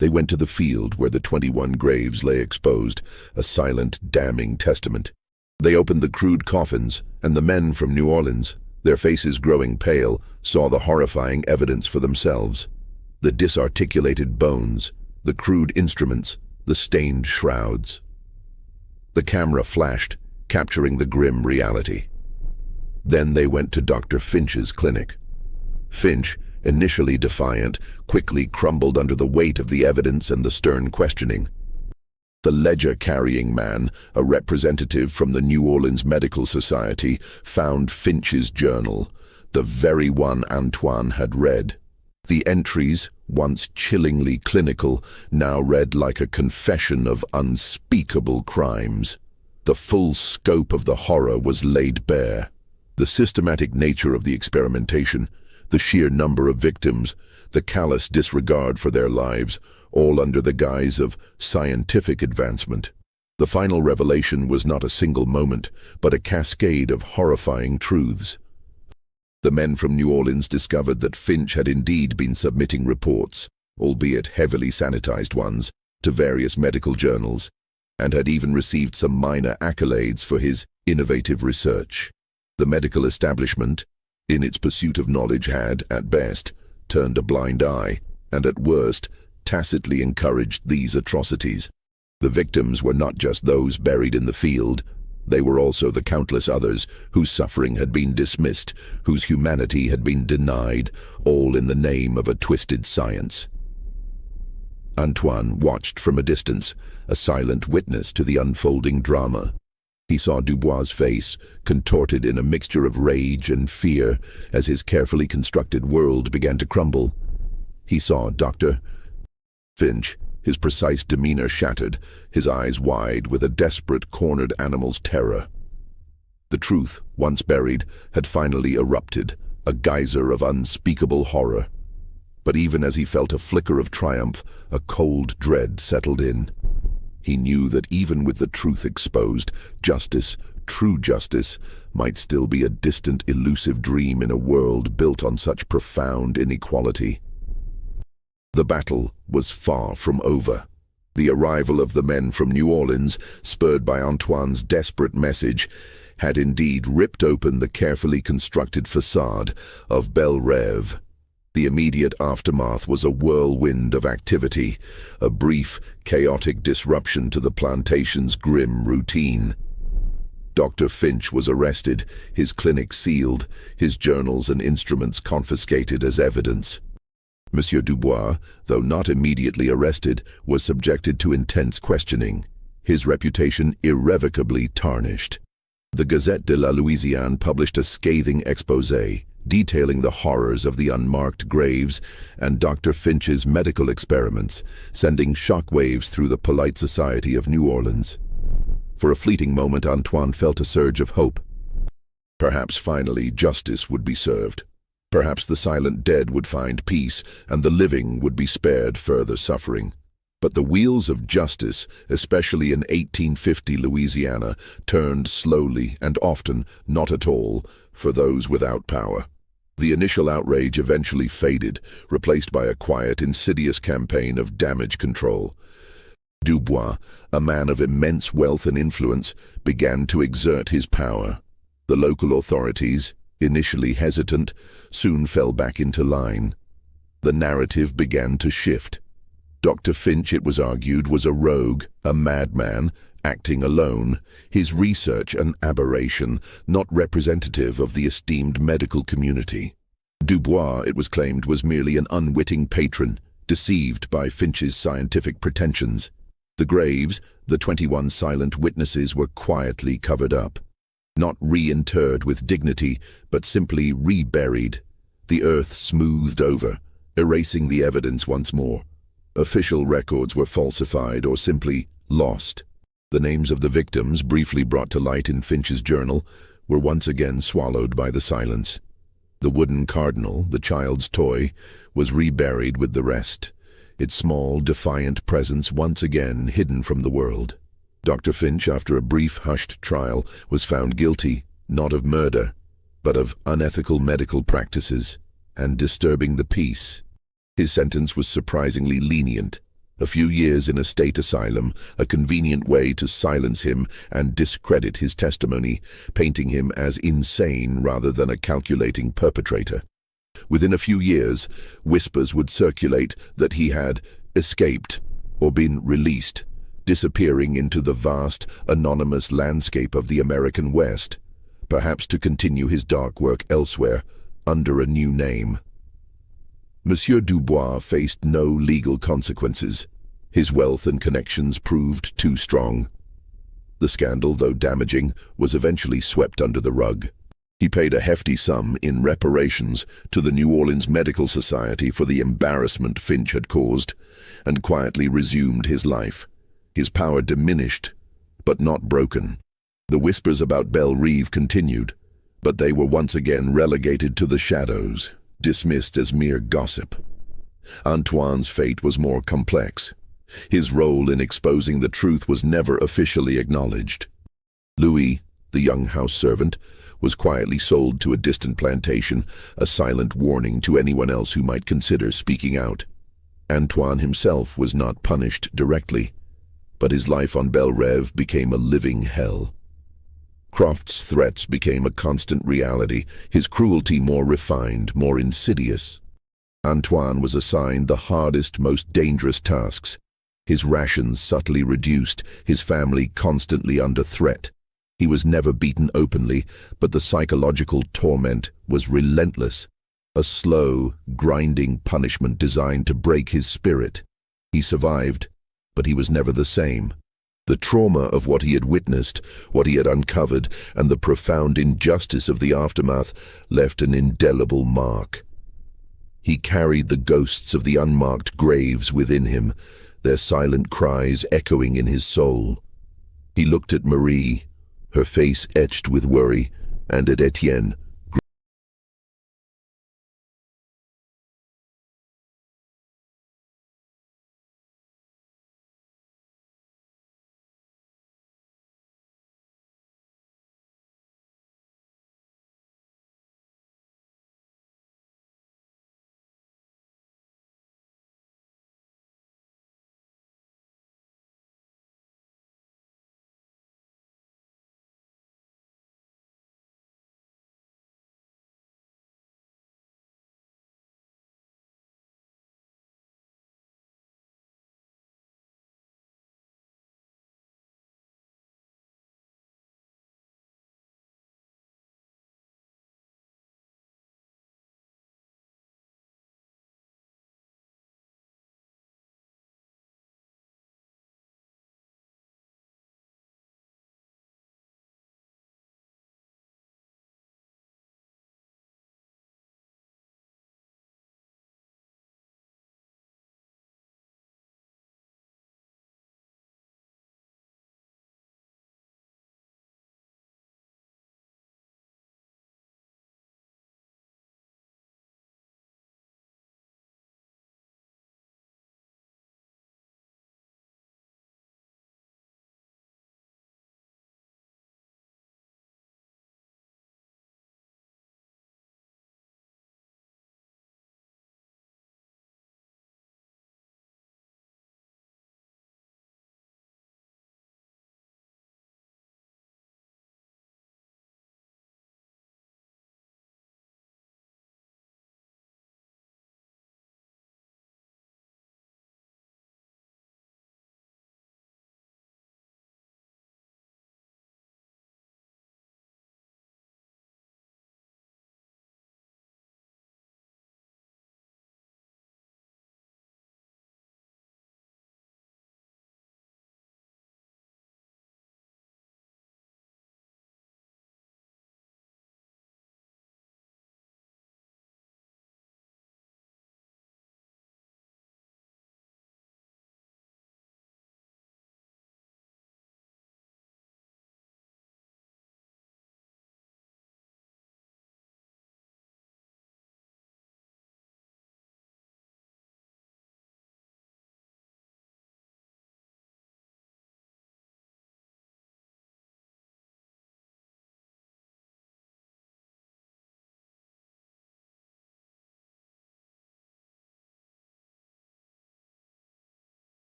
They went to the field where the 21 graves lay exposed, a silent, damning testament. They opened the crude coffins, and the men from New Orleans, their faces growing pale, saw the horrifying evidence for themselves. The disarticulated bones, the crude instruments, the stained shrouds. The camera flashed, capturing the grim reality. Then they went to Dr. Finch's clinic. Finch, initially defiant, quickly crumbled under the weight of the evidence and the stern questioning. The ledger-carrying man, a representative from the New Orleans Medical Society, found Finch's journal, the very one Antoine had read. The entries, once chillingly clinical, now read like a confession of unspeakable crimes. The full scope of the horror was laid bare. The systematic nature of the experimentation, the sheer number of victims, the callous disregard for their lives, all under the guise of scientific advancement. The final revelation was not a single moment, but a cascade of horrifying truths. The men from New Orleans discovered that Finch had indeed been submitting reports, albeit heavily sanitized ones, to various medical journals, and had even received some minor accolades for his innovative research. The medical establishment, in its pursuit of knowledge, had, at best, turned a blind eye, and at worst, tacitly encouraged these atrocities. The victims were not just those buried in the field, they were also the countless others whose suffering had been dismissed, whose humanity had been denied, all in the name of a twisted science. Antoine watched from a distance, a silent witness to the unfolding drama. He saw Dubois' face, contorted in a mixture of rage and fear, as his carefully constructed world began to crumble. He saw Dr. Finch, his precise demeanor shattered, his eyes wide with a desperate, cornered animal's terror. The truth, once buried, had finally erupted, a geyser of unspeakable horror. But even as he felt a flicker of triumph, a cold dread settled in. He knew that even with the truth exposed, justice, true justice, might still be a distant, elusive dream in a world built on such profound inequality. The battle was far from over. The arrival of the men from New Orleans, spurred by Antoine's desperate message, had indeed ripped open the carefully constructed facade of Belle Rêve. The immediate aftermath was a whirlwind of activity, a brief, chaotic disruption to the plantation's grim routine. Dr. Finch was arrested, his clinic sealed, his journals and instruments confiscated as evidence. Monsieur Dubois, though not immediately arrested, was subjected to intense questioning, his reputation irrevocably tarnished. The Gazette de la Louisiane published a scathing exposé, detailing the horrors of the unmarked graves and Dr. Finch's medical experiments, sending shockwaves through the polite society of New Orleans. For a fleeting moment, Antoine felt a surge of hope. Perhaps finally justice would be served. Perhaps the silent dead would find peace, and the living would be spared further suffering. But the wheels of justice, especially in 1850 Louisiana, turned slowly and often not at all for those without power. The initial outrage eventually faded, replaced by a quiet, insidious campaign of damage control. Dubois, a man of immense wealth and influence, began to exert his power. The local authorities, initially hesitant, soon fell back into line. The narrative began to shift. Dr. Finch, it was argued, was a rogue, a madman, acting alone, his research an aberration, not representative of the esteemed medical community. Dubois, it was claimed, was merely an unwitting patron, deceived by Finch's scientific pretensions. The graves, the 21 silent witnesses, were quietly covered up. Not reinterred with dignity, but simply reburied. The earth smoothed over, erasing the evidence once more. Official records were falsified or simply lost. The names of the victims, briefly brought to light in Finch's journal, were once again swallowed by the silence. The wooden cardinal, the child's toy, was reburied with the rest, its small, defiant presence once again hidden from the world. Dr. Finch, after a brief, hushed trial, was found guilty, not of murder, but of unethical medical practices and disturbing the peace. His sentence was surprisingly lenient. A few years in a state asylum, a convenient way to silence him and discredit his testimony, painting him as insane rather than a calculating perpetrator. Within a few years, whispers would circulate that he had escaped or been released, disappearing into the vast, anonymous landscape of the American West, perhaps to continue his dark work elsewhere, under a new name. Monsieur Dubois faced no legal consequences. His wealth and connections proved too strong. The scandal, though damaging, was eventually swept under the rug. He paid a hefty sum in reparations to the New Orleans Medical Society for the embarrassment Finch had caused, and quietly resumed his life. His power diminished, but not broken. The whispers about Belle Rêve continued, but they were once again relegated to the shadows, dismissed as mere gossip. Antoine's fate was more complex. His role in exposing the truth was never officially acknowledged. Louis, the young house servant, was quietly sold to a distant plantation, a silent warning to anyone else who might consider speaking out. Antoine himself was not punished directly, but his life on Belle Rêve became a living hell. Croft's threats became a constant reality, his cruelty more refined, more insidious. Antoine was assigned the hardest, most dangerous tasks. His rations subtly reduced, his family constantly under threat. He was never beaten openly, but the psychological torment was relentless. A slow, grinding punishment designed to break his spirit. He survived, but he was never the same. The trauma of what he had witnessed, what he had uncovered, and the profound injustice of the aftermath left an indelible mark. He carried the ghosts of the unmarked graves within him, their silent cries echoing in his soul. He looked at Marie, her face etched with worry, and at Etienne,